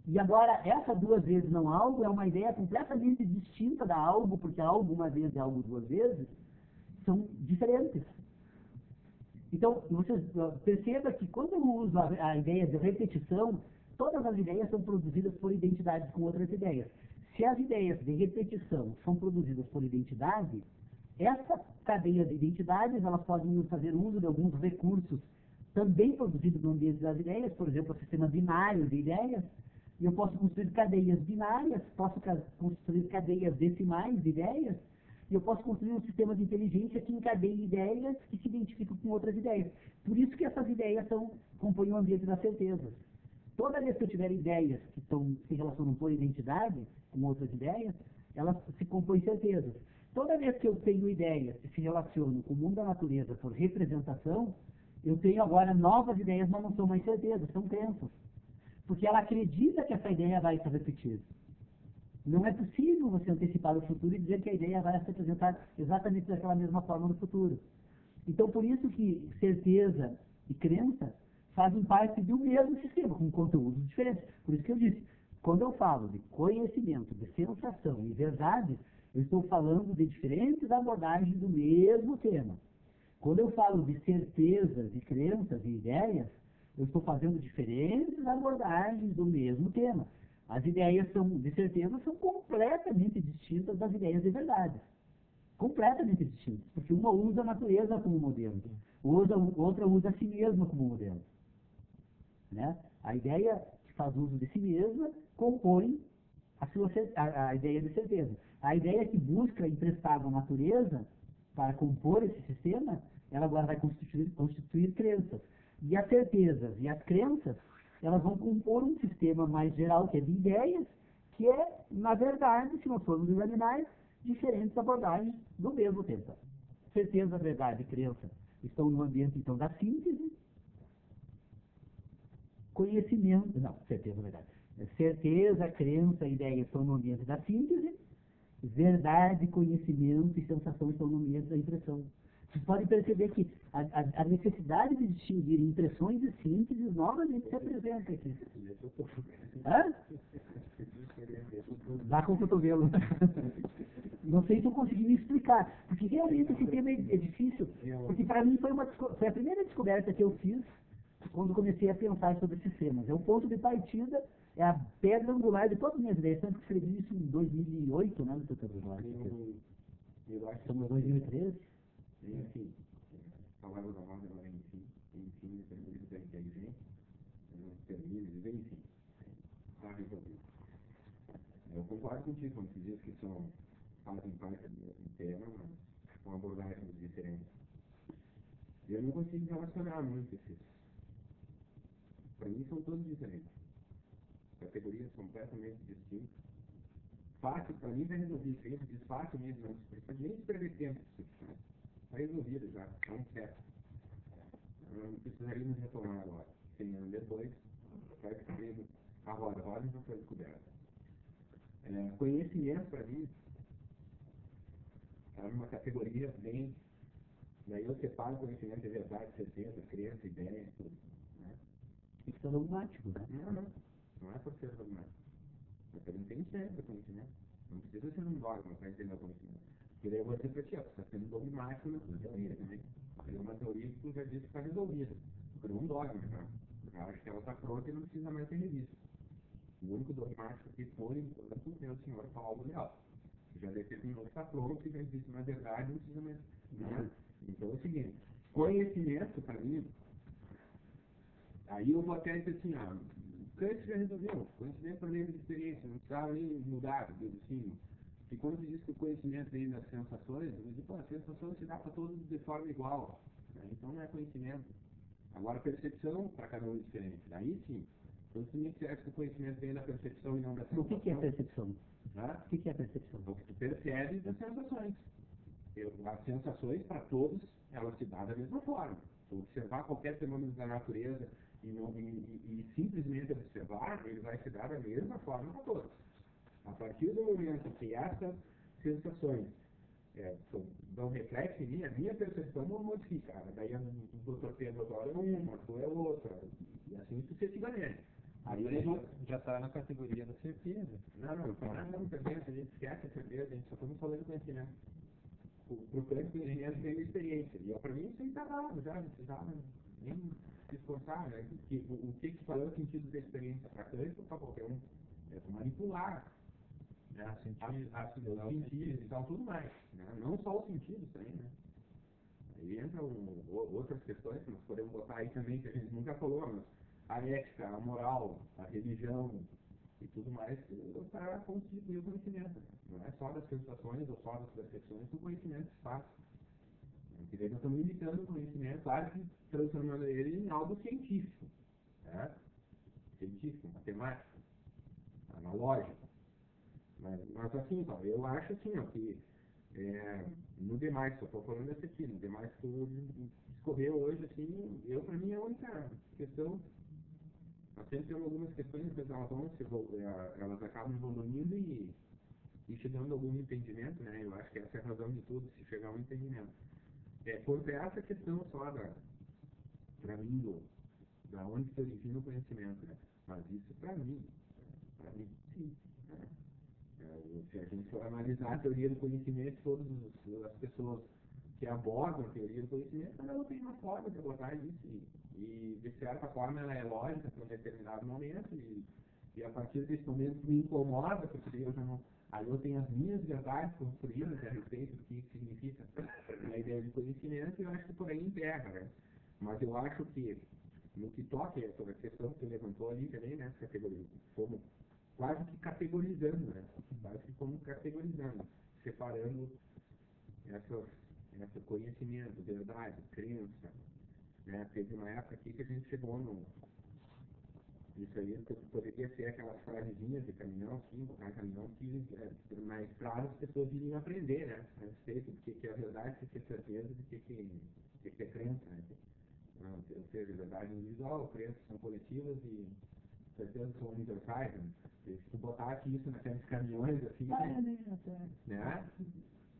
E agora, essa duas vezes não algo é uma ideia completamente distinta da algo, porque algo uma vez e algo duas vezes são diferentes. Então, você perceba que quando eu uso a ideia de repetição, todas as ideias são produzidas por identidades com outras ideias. Se as ideias de repetição são produzidas por identidade, essa cadeia de identidades, elas podem fazer uso de alguns recursos também produzidos no ambiente das ideias, por exemplo, o sistema binário de ideias, e eu posso construir cadeias binárias, posso construir cadeias decimais de ideias, e eu posso construir um sistema de inteligência que encadeie ideias que se identificam com outras ideias. Por isso que essas ideias compõem o ambiente das certezas. Toda vez que eu tiver ideias que se relacionam por identidade com outras ideias, elas se compõem certezas. Toda vez que eu tenho ideias que se relacionam com o mundo da natureza por representação, eu tenho agora novas ideias, mas não são mais certezas, são crenças. Porque ela acredita que essa ideia vai se repetir. Não é possível você antecipar o futuro e dizer que a ideia vai se apresentar exatamente daquela mesma forma no futuro. Então, por isso que certeza e crença fazem parte do mesmo sistema, com conteúdos diferentes. Por isso que eu disse, quando eu falo de conhecimento, de sensação e verdade, eu estou falando de diferentes abordagens do mesmo tema. Quando eu falo de certezas e crenças e ideias, eu estou fazendo diferentes abordagens do mesmo tema. As ideias de certeza são completamente distintas das ideias de verdade. Completamente distintas. Porque uma usa a natureza como modelo, outra usa a si mesma como modelo. Né? A ideia que faz uso de si mesma compõe a ideia de certeza. A ideia que busca emprestar da natureza para compor esse sistema, ela agora vai constituir crenças. E as certezas e as crenças, elas vão compor um sistema mais geral, que é de ideias, que é, na verdade, se nós formos examinar, diferentes abordagens do mesmo tema. Certeza, verdade e crença estão no ambiente, então, da síntese. Conhecimento, não, certeza, verdade. Certeza, crença e ideia estão no ambiente da síntese. Verdade, conhecimento e sensação estão no ambiente da impressão. Vocês podem perceber que a necessidade de distinguir impressões e sínteses novamente se apresenta aqui. Hã? Dá com o cotovelo. Não sei se eu consegui me explicar, porque realmente esse tema é difícil, porque para mim foi a primeira descoberta que eu fiz quando comecei a pensar sobre esses temas. É o ponto de partida, é a pedra angular de todas as minhas ideias, tanto que escrevi isso em 2008, né, doutor Eduardo? Eu acho que Estamos em 2013. enfim, palavra da moda agora, enfim, depois da inteligência, termina, enfim, está resolvido. Eu concordo contigo quando tu diz que fazem parte do mesmo tema, mas com abordagens diferentes. Eu não consigo relacionar muito esses. Para mim são todos diferentes. Categorias completamente distintas. Fácil, para mim já resolvi isso, eu diz fácil mesmo, não precisa nem de perder tempo. Está resolvido já, está um certo. Não precisaríamos retomar agora. Tem depois, vai ficar a roda não foi descoberta. Conhecimento, para mim, é uma categoria bem. Daí eu separo conhecimento de verdade, certeza, crença, ideia, tudo. Né? Tem que ser dogmático, né? Não é por ser dogmático. Mas também tem ciência do conhecimento. Não precisa ser um dogma para entender o conhecimento. Porque daí eu vou dizer para ti, ó, você está sendo dogmático na sua teoria também. Porque é uma teoria que tu já disse que está resolvida. Por um dogma, tá? Eu acho que ela está pronta e não precisa mais ser revista. O único dogmático que por enquanto é o senhor Paulo Leal. Já determinou que está pronto e já existe uma verdade, não precisa mais. Né? Então é o seguinte, conhecimento para mim, aí eu vou até dizer assim, o Kant já resolveu, conhecimento para mim é de experiência, não precisava nem mudar, assim. E quando se diz que o conhecimento vem das sensações, eu digo, as sensações se dá para todos de forma igual, né? Então não é conhecimento. Agora percepção para cada um é diferente, aí sim. Então se me disser que o conhecimento vem da percepção e não da sensação. O que é percepção? Né? O que é percepção? O que tu percebe das sensações. As sensações, para todos, elas se dão da mesma forma. Se observar qualquer fenômeno da natureza e simplesmente observar, ele vai se dar da mesma forma para todos. A partir do momento que essas sensações dão reflexo em mim, a minha percepção não modifica. Daí o doutor Pedro agora é uma, tu é outra, e assim sucessivamente. Aí já está na categoria da certeza. Não, também a gente esquece a certeza, a gente só estamos falando de conhecimento. Pro campo do engenheiro tem experiência. E para mim isso aí está dado, já não precisava nem se esforçar, né? O que faz o sentido da experiência para campo, para qualquer um? É manipular. Né? Os sentidos e tal, tudo mais. Né? Não só os sentidos também, né? Aí entram outras questões que nós podemos botar aí também, que a gente nunca falou, mas a ética, a moral, a religião e tudo mais, para constituir o conhecimento. Não é só das sensações ou só das percepções que o conhecimento se faz. E daí nós estamos limitando o conhecimento, claro que transformando ele em algo científico. Né? Científico, matemático, analógico. Mas assim, então, eu acho assim, ó, que no demais, só estou falando desse aqui, no demais que eu discorreu hoje, assim, para mim é a única questão. Nós sempre temos algumas questões que elas acabam evoluindo e chegando a algum entendimento, né? Eu acho que essa é a razão de tudo, se chegar a um entendimento. Quanto a essa questão só para mim, da onde se origina o conhecimento, né? Mas isso para mim, sim. Né? Se a gente for analisar a teoria do conhecimento, todas as pessoas que abordam a teoria do conhecimento, ela tem uma forma de abordar isso e de certa forma ela é lógica para um determinado momento e a partir desse momento me incomoda, porque eu já não... Aí eu tenho as minhas verdades construídas a respeito do que significa a ideia de conhecimento e eu acho que por aí enterra, né? Mas eu acho que no que toca sobre a questão que você levantou ali também, né, como quase que categorizando, né? Quase que como categorizando, separando esse conhecimento, verdade, crença, né? Teve uma época aqui que a gente chegou isso aí poderia ser aquelas frasezinhas de caminhão, assim, botar caminhão que na estrada as pessoas iriam aprender, né? A respeito do que é verdade, o que é certeza, do que é crença, né? Ou seja, verdade individual, crenças são coletivas e certezas são universais, né? Se tu botasse isso naqueles caminhões, assim, né?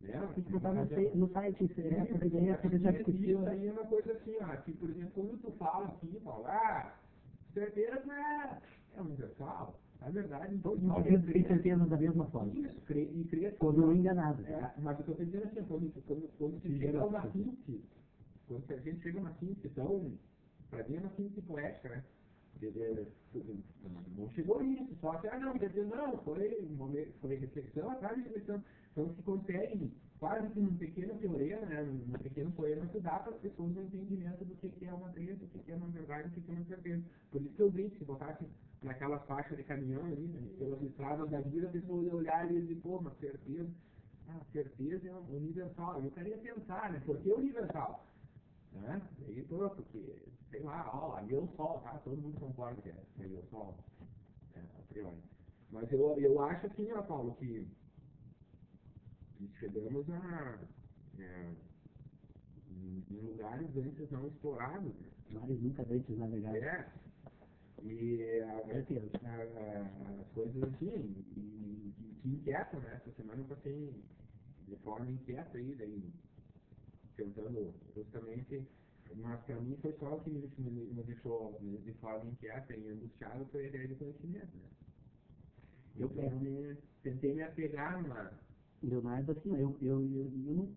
Tem que botar no site, essa ideia que você já discutiu. Isso aí é uma coisa assim, ó, que, por exemplo, quando tu fala assim, fala, certeza é universal. Na verdade, então, Tem certeza da mesma forma. isso, e crer Quando não enganado. mas eu estou dizendo assim, quando se chega a uma síntese, quando a gente chega a uma síntese, então, para mim é uma síntese poética, né? Não chegou nisso, só que, não, quer dizer, não, foi reflexão atrás de reflexão. Então se consegue, quase que num pequeno teorema, né, num pequeno poema, que dá para as pessoas um entendimento do que é uma crença, do que é uma verdade, do que é uma certeza. Por isso que eu disse, se botasse naquela faixa de caminhão ali, né, pelas estradas da vida, a pessoa ia olhar e dizer, pô, uma certeza. Certeza é universal. Eu queria pensar, né, por que universal? Né? E porque, sei lá, ali é o sol, tá? Todo mundo concorda que é o sol. A priori. Mas eu acho assim, ó, Paulo, que chegamos em lugares antes não explorados. Lugares nunca antes navegados. E as coisas assim, que inquietam, né? Essa semana eu passei de forma inquieta aí, daí tentando justamente, mas para mim foi só o que me deixou de forma inquieta e angustiado foi a ideia de conhecimento, né? Eu tentei me apegar numa... Leonardo, assim, eu não,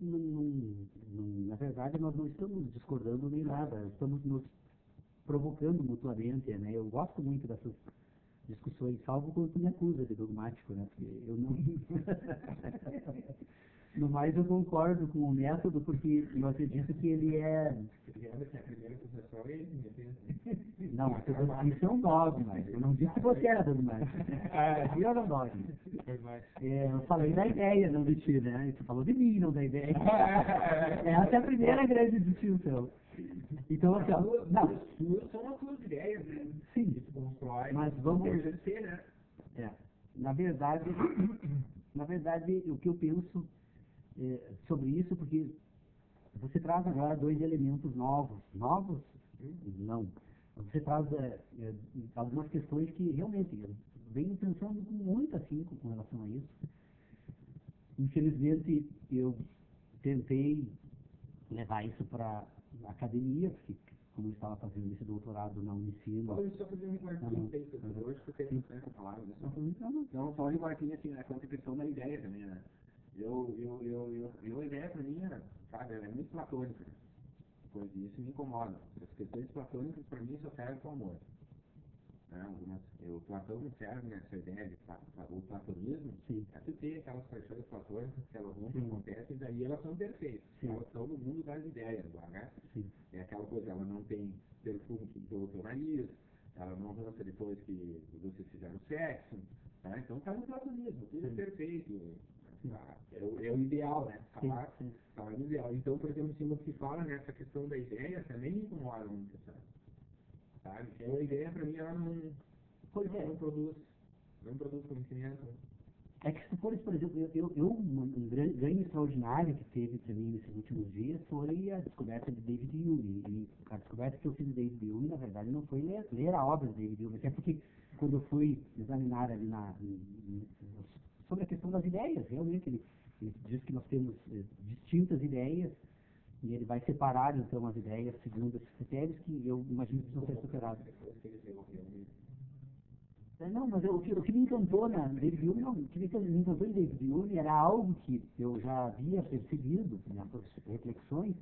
na verdade nós não estamos discordando nem nada, estamos nos provocando mutuamente, né? Eu gosto muito dessas discussões, salvo quando tu me acusa de dogmático, né? Porque eu não... No mais, eu concordo com o método, porque eu acredito que ele é... A primeira acusação é ele, Não, isso é um dogma. Eu não disse que você era dogmático. Aqui era um dogma. Eu falei da ideia, não de ti, né? Você falou de mim, não da ideia. Essa é a primeira grande distinção. Então, assim, não. São as suas ideias, né? Sim. Que se constrói. Mas vamos... exercer, né? Na verdade, o que eu penso sobre isso, porque você traz agora dois elementos novos. Novos? Não. Você traz algumas questões que realmente eu venho pensando com muito afinco com relação a isso. Infelizmente, eu tentei levar isso para a academia, porque como eu estava fazendo esse doutorado na Unicino... Olha, só fazer um remarquinho hoje que eu tenho essa palavra, né? Não, só um remarquinho assim, a contribuição da ideia também, né? A ideia para mim, sabe, ela é muito platônica. Pois isso me incomoda. As questões platônicas para mim só servem para o amor. O Platão não serve nessa ideia de o platonismo. É tu ter aquelas paixões platônicas que elas nunca acontecem, daí elas são perfeitas. Elas estão no mundo das ideias lá, né? É aquela coisa, ela não tem perfume que colocou o nariz, ela não dança depois que vocês fizeram sexo, tá? Então está no platonismo, tudo é perfeito. É o ideal, né? Falar no ideal. Então, por exemplo, se se fala nessa questão da ideia, também me incomoda muito, sabe? Então, a ideia, para mim, ela não produz conhecimento. É que se for, por exemplo, um ganho extraordinário que teve para mim nesses últimos dias foi a descoberta de David Hume. E a descoberta que eu fiz de David Hume, na verdade, não foi ler a obra de David Hume, até porque quando eu fui examinar ali sobre a questão das ideias, realmente, ele diz que nós temos distintas ideias, e ele vai separar, então, as ideias segundo esses critérios que eu imagino que precisam ser superados. Não, mas o que me encantou na David Hume, o que me encantou em David Hume era algo que eu já havia percebido nessas reflexões,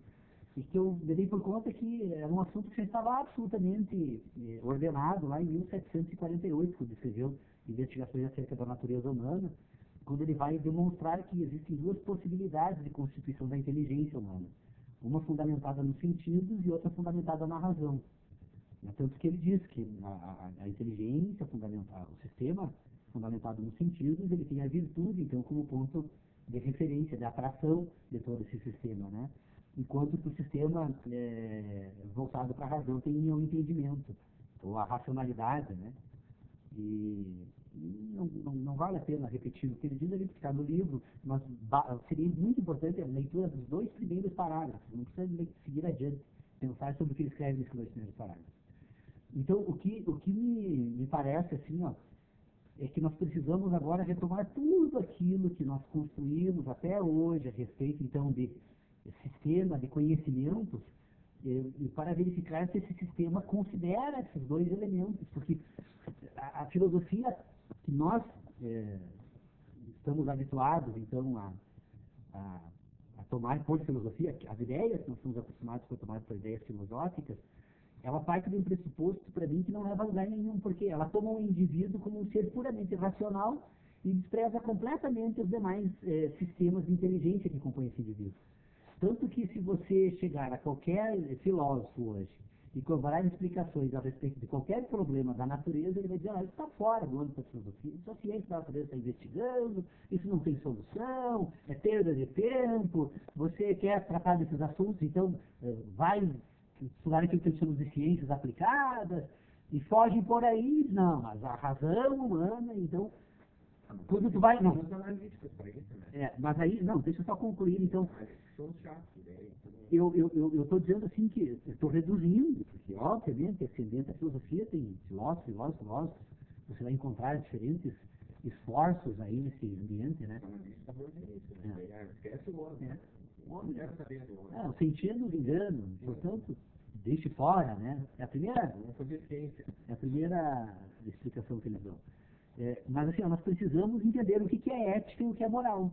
e que eu me dei por conta que era um assunto que já estava absolutamente ordenado lá em 1748, quando escreveu Investigações acerca da natureza humana, quando ele vai demonstrar que existem duas possibilidades de constituição da inteligência humana. Uma fundamentada nos sentidos e outra fundamentada na razão. Tanto que ele diz que a inteligência fundamental, o sistema fundamentado nos sentidos, ele tem a virtude, então, como ponto de referência, de atração de todo esse sistema, né? Enquanto que o sistema voltado para a razão tem o entendimento, ou a racionalidade, né? E não vale a pena repetir o que ele diz, ele está no livro, mas seria muito importante a leitura dos dois primeiros parágrafos, não precisa seguir adiante, pensar sobre o que ele escreve nesses dois primeiros parágrafos. Então, o que me parece, assim, ó, é que nós precisamos agora retomar tudo aquilo que nós construímos até hoje a respeito, então, de sistema de conhecimentos, e para verificar se esse sistema considera esses dois elementos, porque a filosofia que nós estamos habituados, então, a tomar por filosofia, as ideias que nós estamos acostumados a tomar por ideias filosóficas, ela parte de um pressuposto, para mim, que não leva a lugar nenhum, porque ela toma um indivíduo como um ser puramente racional e despreza completamente os demais sistemas de inteligência que compõem esse indivíduo. Tanto que, se você chegar a qualquer filósofo hoje e cobrar explicações a respeito de qualquer problema da natureza, ele vai dizer, isso está fora do âmbito da filosofia, isso a ciência da natureza está investigando, isso não tem solução, é perda de tempo, você quer tratar desses assuntos, então vai estudar aquilo que eles chamam de ciências aplicadas, e fogem por aí, não, mas a razão humana, então, quando tu vai, não. Mas aí, não, deixa eu só concluir, então. Eu estou dizendo assim que eu estou reduzindo, porque obviamente ascendente a filosofia tem filósofos, você vai encontrar diferentes esforços aí nesse ambiente, né? O sentido do engano, portanto, deixe fora, né? É a primeira explicação que eles dão. Mas assim, nós precisamos entender o que é ética e o que é moral.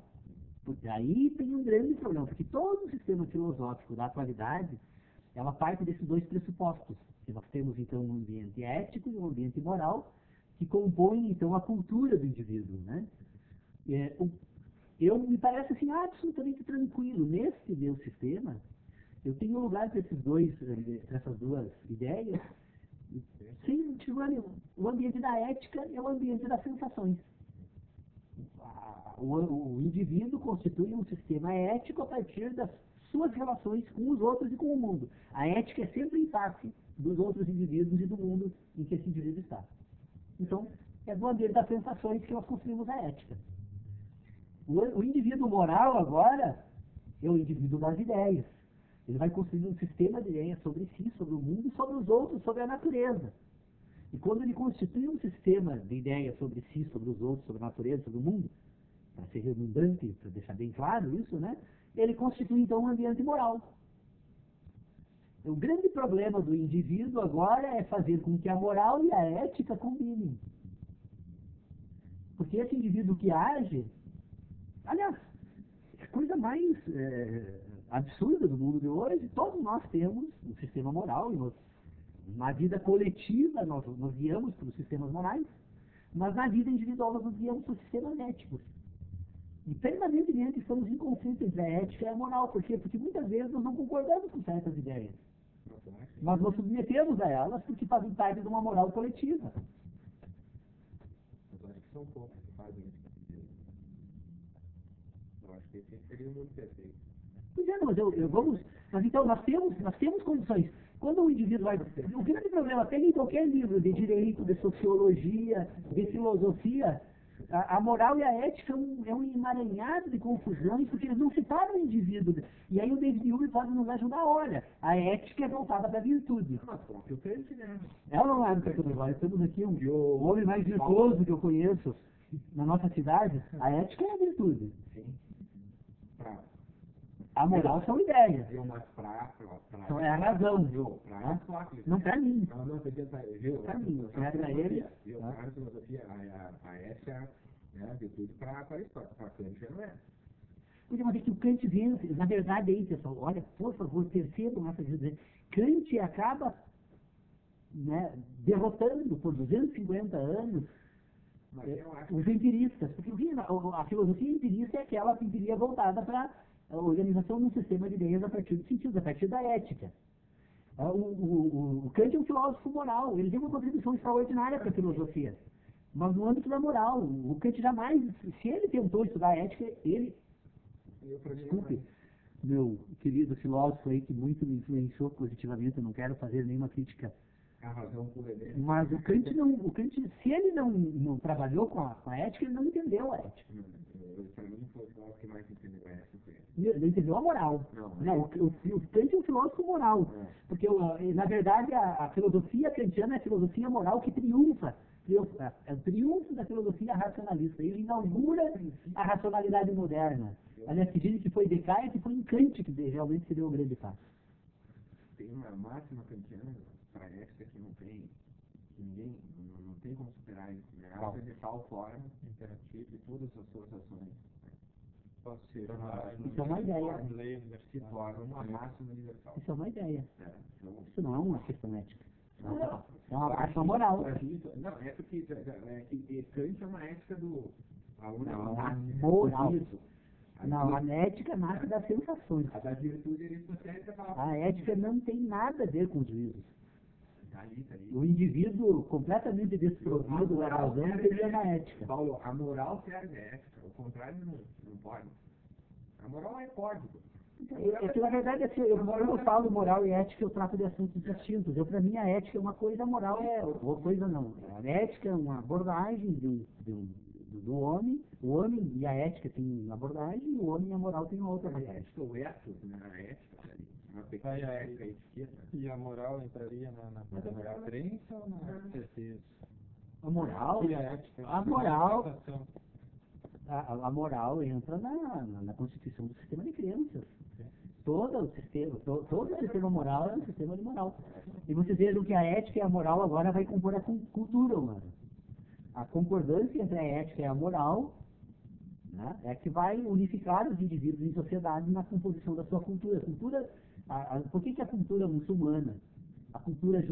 Porque aí tem um grande problema, porque todo o sistema filosófico da atualidade, ela parte desses dois pressupostos. Que nós temos, então, um ambiente ético e um ambiente moral, que compõem, então, a cultura do indivíduo, né? Eu me parece, assim, absolutamente tranquilo. Nesse meu sistema, eu tenho lugar para essas duas ideias. Sim, o ambiente da ética é o ambiente das sensações. O indivíduo constitui um sistema ético a partir das suas relações com os outros e com o mundo. A ética é sempre em face dos outros indivíduos e do mundo em que esse indivíduo está. Então, é do ambiente das sensações que nós construímos a ética. O indivíduo moral, agora, é o indivíduo das ideias. Ele vai construir um sistema de ideias sobre si, sobre o mundo, sobre os outros, sobre a natureza. E quando ele constitui um sistema de ideias sobre si, sobre os outros, sobre a natureza, sobre o mundo, para ser redundante, para deixar bem claro isso, né? Ele constitui, então, um ambiente moral. O grande problema do indivíduo agora é fazer com que a moral e a ética combinem. Porque esse indivíduo que age, aliás, a coisa mais absurda do mundo de hoje, todos nós temos um sistema moral, e na vida coletiva nós guiamos pelos sistemas morais, mas na vida individual nós nos guiamos por sistemas éticos. E permanentemente estamos em conflito entre a ética e a moral. Por quê? Porque muitas vezes nós não concordamos com certas ideias. Nós nos submetemos a elas porque fazem parte de uma moral coletiva. Eu acho que são poucos que fazem isso. Eu acho que esse seria o mundo perfeito. Pois é, mas então nós temos condições. Quando o indivíduo vai... O grande problema, pega em qualquer livro de direito, de sociologia, de filosofia, a moral e a ética é um emaranhado de confusões, porque eles não separam o indivíduo. E aí o David Hume pode nos ajudar. Olha, a ética é voltada para a virtude. Mas próprio Kant, né? Ela não é do Kant. Nós temos aqui o homem mais virtuoso que eu conheço na nossa cidade. A ética é a virtude. Sim. A moral são ideias. É a razão. Não para mim. Para mim. Para ele. A filosofia, a ética, a virtude para a história. Para Kant não é. Mas é que o Kant vence. Na verdade, aí, pessoal, olha, por favor, percebam essa vida. Kant acaba, né, derrotando por 250 anos os empiristas. Porque a filosofia empirista é aquela empiria voltada para a organização de um sistema de ideias a partir do sentido, a partir da ética. O Kant é um filósofo moral, ele deu uma contribuição extraordinária para a filosofia, mas no âmbito da moral. O Kant jamais, se ele tentou estudar a ética, desculpe, meu querido filósofo aí que muito me influenciou positivamente, eu não quero fazer nenhuma crítica, mas o Kant, se ele não trabalhou com a ética, ele não entendeu a ética. Para mim, foi o filósofo que mais entendeu a ética. Ele entendeu a moral. O Kant é um filósofo moral. Porque, na verdade, a filosofia kantiana é a filosofia moral que triunfa é o triunfo da filosofia racionalista. Ele inaugura a racionalidade moderna. Aliás, que dizem que foi Descartes e foi em Kant que realmente se deu o grande passo. Tem uma máxima kantiana para a ética que não tem, que ninguém, não tem como superar isso. Ela é de tal forma interativa e todas as suas ações Pode ser Isso é uma ideia. se tornam uma máxima universal. Isso é uma ideia. Então, Isso não é uma questão ética. não, É uma máxima moral. Não, é porque Kant é uma ética do... Não, a moral. Não, a ética nasce das sensações. A da virtude aristotélica fala... A ética não tem nada a ver com os juízos. Tá ali. O indivíduo completamente desprovido da razão teria na ética. Paulo, a moral serve a ética. O contrário não pode. A moral é código. É que, na verdade, assim, quando eu falo moral e ética, eu trato de assuntos distintos. Para mim, a ética é uma coisa, a moral é outra coisa, não. A ética é uma abordagem do homem, o homem e a ética tem uma abordagem, e o homem e a moral tem uma outra A abordagem. ética, o ethos, né? A ética, uma pequena ética, a etiqueta. E a moral entraria na crença ou na certeza? A moral, E a ética? a moral entra na constituição do sistema de crenças. Todo o sistema moral é um sistema de moral. E vocês vejam que a ética e a moral agora vai compor a cultura humana. A concordância entre a ética e a moral, né, é que vai unificar os indivíduos em sociedade na composição da sua cultura. Por que a cultura muçulmana, a cultura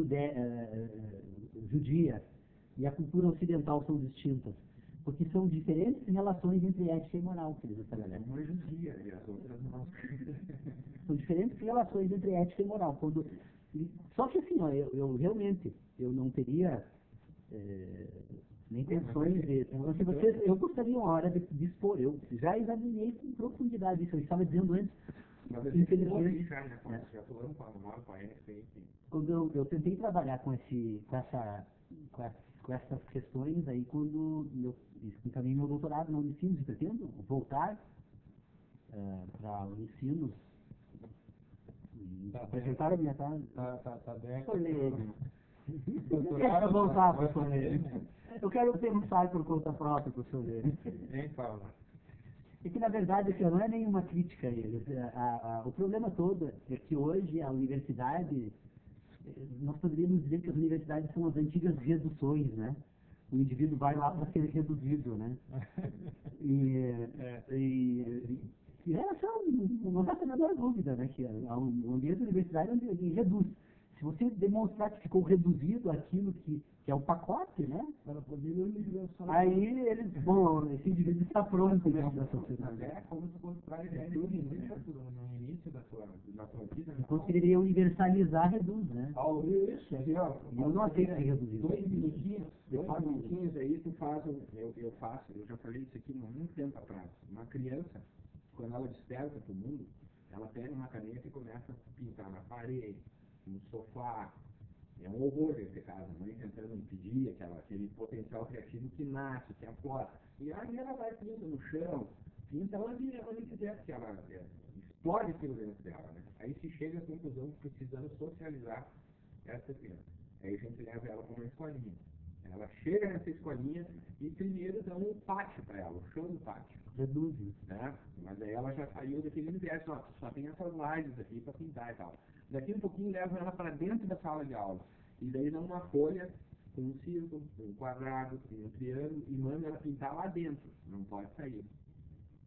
judia e a cultura ocidental são distintas? Porque são diferentes relações entre ética e moral que eles estabelecem. Uma judia e as outras não. São diferentes relações entre ética e moral. Só que assim, ó, eu realmente não teria nem intenções de... Eu gostaria uma hora de expor. Eu já examinei com profundidade isso. Eu estava dizendo antes. Mas Infelizmente, já falando com a moral, com a ética, enfim. quando eu tentei trabalhar com essas questões, aí quando eu encaminhei meu doutorado na Unicinos, e pretendo voltar para a Unicinos e apresentar a minha tese. Tá bem. Eu quero voltar, professor Lênin. Eu quero pensar por conta própria, professor Lênin. Hein, Paulo? É que, na verdade, assim, não é nenhuma crítica a eles. O problema todo é que hoje a universidade, nós poderíamos dizer que as universidades são as antigas reduções, né? O indivíduo vai lá para ser reduzido, né? Não resta a menor dúvida, né? Que o ambiente da universidade é onde ele reduz. Se você demonstrar que ficou reduzido aquilo que é o pacote, né? Aí esse indivíduo está pronto dentro da sociedade. É como se fosse para ele no início da sua vida. Então, se ele deveria universalizar, reduz, né? Paulo, isso, Eu não aceito ser reduzido. 2 minutinhos aí tu faz, eu faço, eu já falei isso aqui há muito tempo atrás. Uma criança, quando ela desperta para o mundo, ela pega uma caneta e começa a pintar na parede, no sofá. É um horror esse caso, a mãe tentando impedir aquele potencial criativo que nasce, que aflora. E aí ela vai pinta no chão, pinta onde quiser, que ela explode aquilo dentro dela, né? Aí se chega à conclusão que precisamos socializar essa criança. Aí a gente leva ela para uma escolinha. Ela chega nessa escolinha e primeiro dá um pátio para ela, o chão do pátio. Reduz. Né? Mas aí ela já saiu daquele universo, ó, só tem essas lajes aqui para pintar e tal. Daqui um pouquinho levam ela para dentro da sala de aula. E daí dá uma folha com um círculo, um quadrado, um triângulo, e manda ela pintar lá dentro. Não pode sair.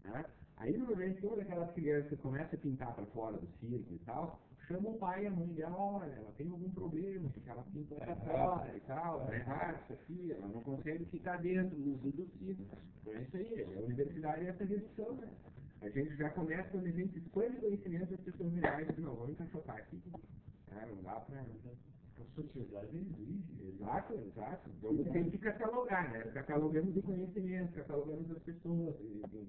Né? Aí, no momento, toda aquela criança começa a pintar para fora do círculo e tal, chama o pai e a mãe dela, olha, ela tem algum problema, porque ela pintou para fora e tal, é errado isso aqui, ela não consegue ficar dentro do círculo. Então é isso aí, a universidade é essa redução, né? A gente já começa, quando a gente expande o conhecimento, as pessoas viram e dizem, não, vamos encaixotar aqui. Não dá para... A sociedade exige. Exato. Então você fica catalogando, né? Catalogamos o conhecimento, catalogamos as pessoas,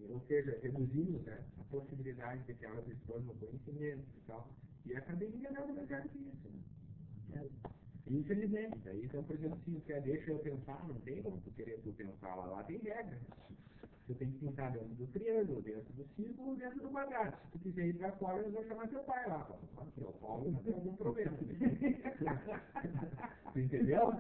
ou seja, reduzimos, né, a possibilidade de que elas expandam o conhecimento e tal. E a academia não é lugar disso, né? Infelizmente. Aí, então, por exemplo, se quer deixa eu pensar, não tem como tu querer tu pensar lá tem regra. Você tem que pintar dentro do triângulo, dentro do círculo, dentro do quadrado. Se tu quiser ir pra fora, eles vão chamar teu pai lá. Teu Paulo não tem algum problema. Entendeu?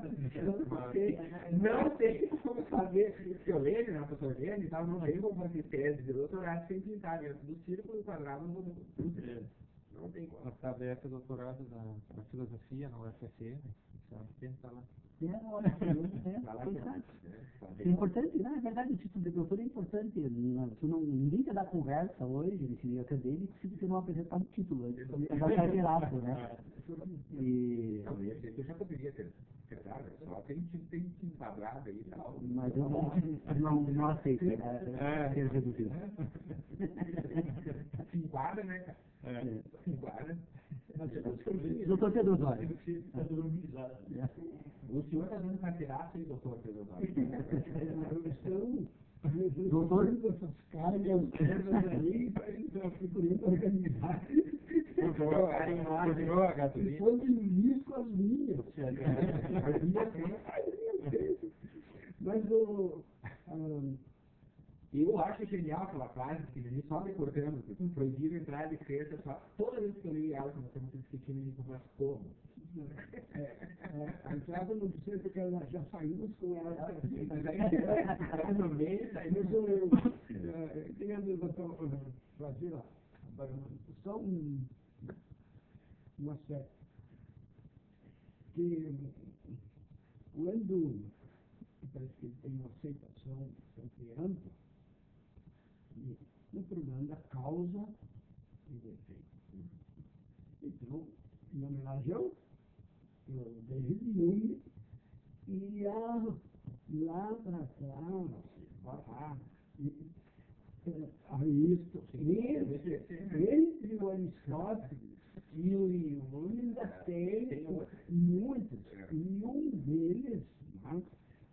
Não tem como saber. Se eu leio, né, professor Lênin, então não tem como fazer tese de doutorado sem pintar dentro do círculo, do quadrado, do triângulo. Não tem como. Está aberto doutorado na filosofia, na UFSM, sabe? Pensa lá. É importante, né? É verdade, o título de doutor é importante. Ninguém quer dar conversa hoje, nesse meio acadêmico, se você não apresentar um título. Já está gerado, né? E... Não, eu já poderia ter dado, só tem quadrado aí e tal. Mas eu não aceito, né? Ser reduzido. Se enquadra, né, cara? Se enquadra. Doutor Pedro Osório. O senhor está dando carteiraço aí, doutor Pedro Osório. Doutor, essas cargas aí, para figurino organizar. Continuou a gasolina. Depois de risco as linhas. Mas eu acho genial aquela frase que ele só recortando, proibido entrar de criança só. Toda vez que eu li ela, nós estamos discutindo, ele começa como? A entrada não precisa porque nós já saímos com ela. Mas no meio, aí Mas eu queria fazer só um aspecto. Que quando parece que ele tem uma aceitação sempre ampla, no problema da causa e do efeito. Então, em homenagem ao David Hume, e lá para trás, entre o Aristóteles e o Hume ainda tem muitos, e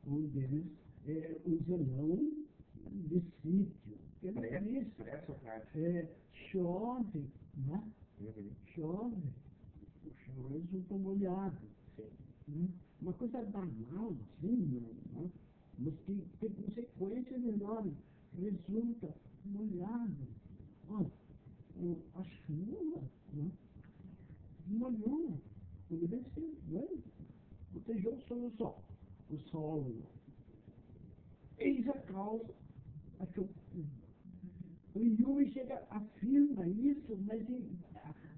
um deles é o Zenão de sítio. Ele diz, chove, né? Chove, o chão resulta molhado. Uma coisa banal, assim, né? Mas que tem consequências enormes. Resulta molhado. A chuva, né? Molhou, obedeceu, né? Protejeu sobre o solo. Eis a causa. O Hume afirma isso, mas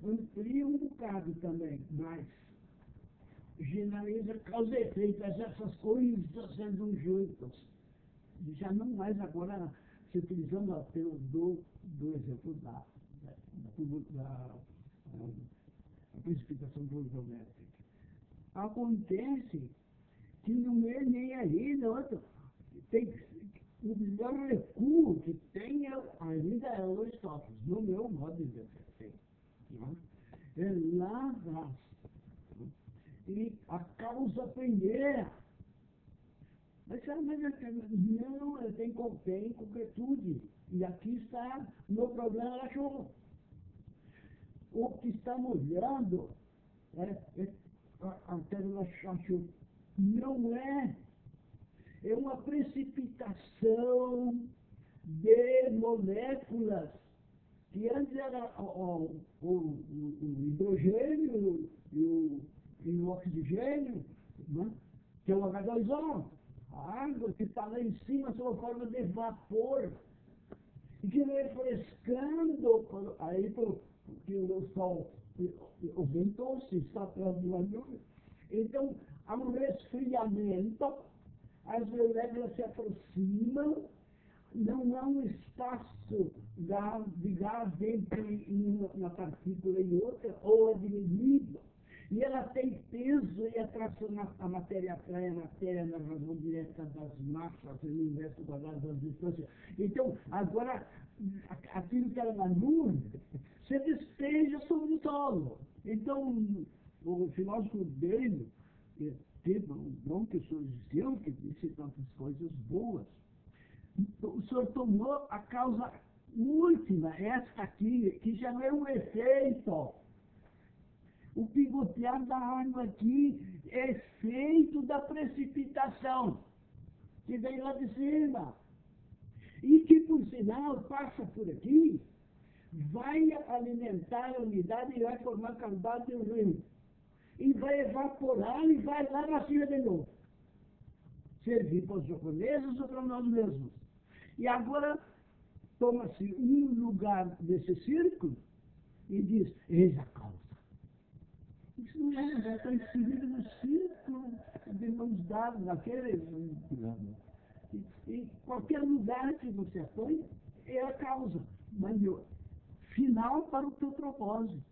amplia um bocado também, mas generaliza causa e efeito, essas coisas estão sendo juntas. Já não mais agora se utilizando apenas do exemplo da precipitação pluviométrica. Acontece que não é nem aí, não. O melhor recuo que tem ainda é o Aristóteles, no meu modo de ver. É lá atrás. E a causa primeira. Mas não, tem concretude. E aqui está o meu problema da chuva. O que está molhando a terra da chuva. Não é. É uma precipitação de moléculas que antes era o hidrogênio e o oxigênio, né? Que é o H2O, a água que está lá em cima sob forma de vapor, e que vai refrescando aí porque o sol aumentou-se, está perto do nuvem. Então, há um resfriamento, as moléculas se aproximam, não há um espaço de gás entre uma partícula e outra, ou é diminuído. E ela tem peso e atração a matéria atrai a matéria na razão direta das massas, no inverso quadrado das distâncias. Então, agora, aquilo que era na nuvem, se despeja sobre o solo. Então, o filósofo dele teve um bom que surgiu, que disse tantas coisas boas. O senhor tomou a causa última, esta aqui, que já não é um efeito. O pingotear da água aqui é efeito da precipitação, que vem lá de cima. e que, por sinal, passa por aqui, vai alimentar a umidade e vai formar cambada de um rio. E vai evaporar e vai lá na cima de novo. Servir para os japoneses ou para nós mesmos. E agora toma-se um lugar desse círculo e diz, eis a causa. Isso não é, já está inserido no círculo de mãos dadas, naquele. E qualquer lugar que você põe é a causa. Mas final para o teu propósito.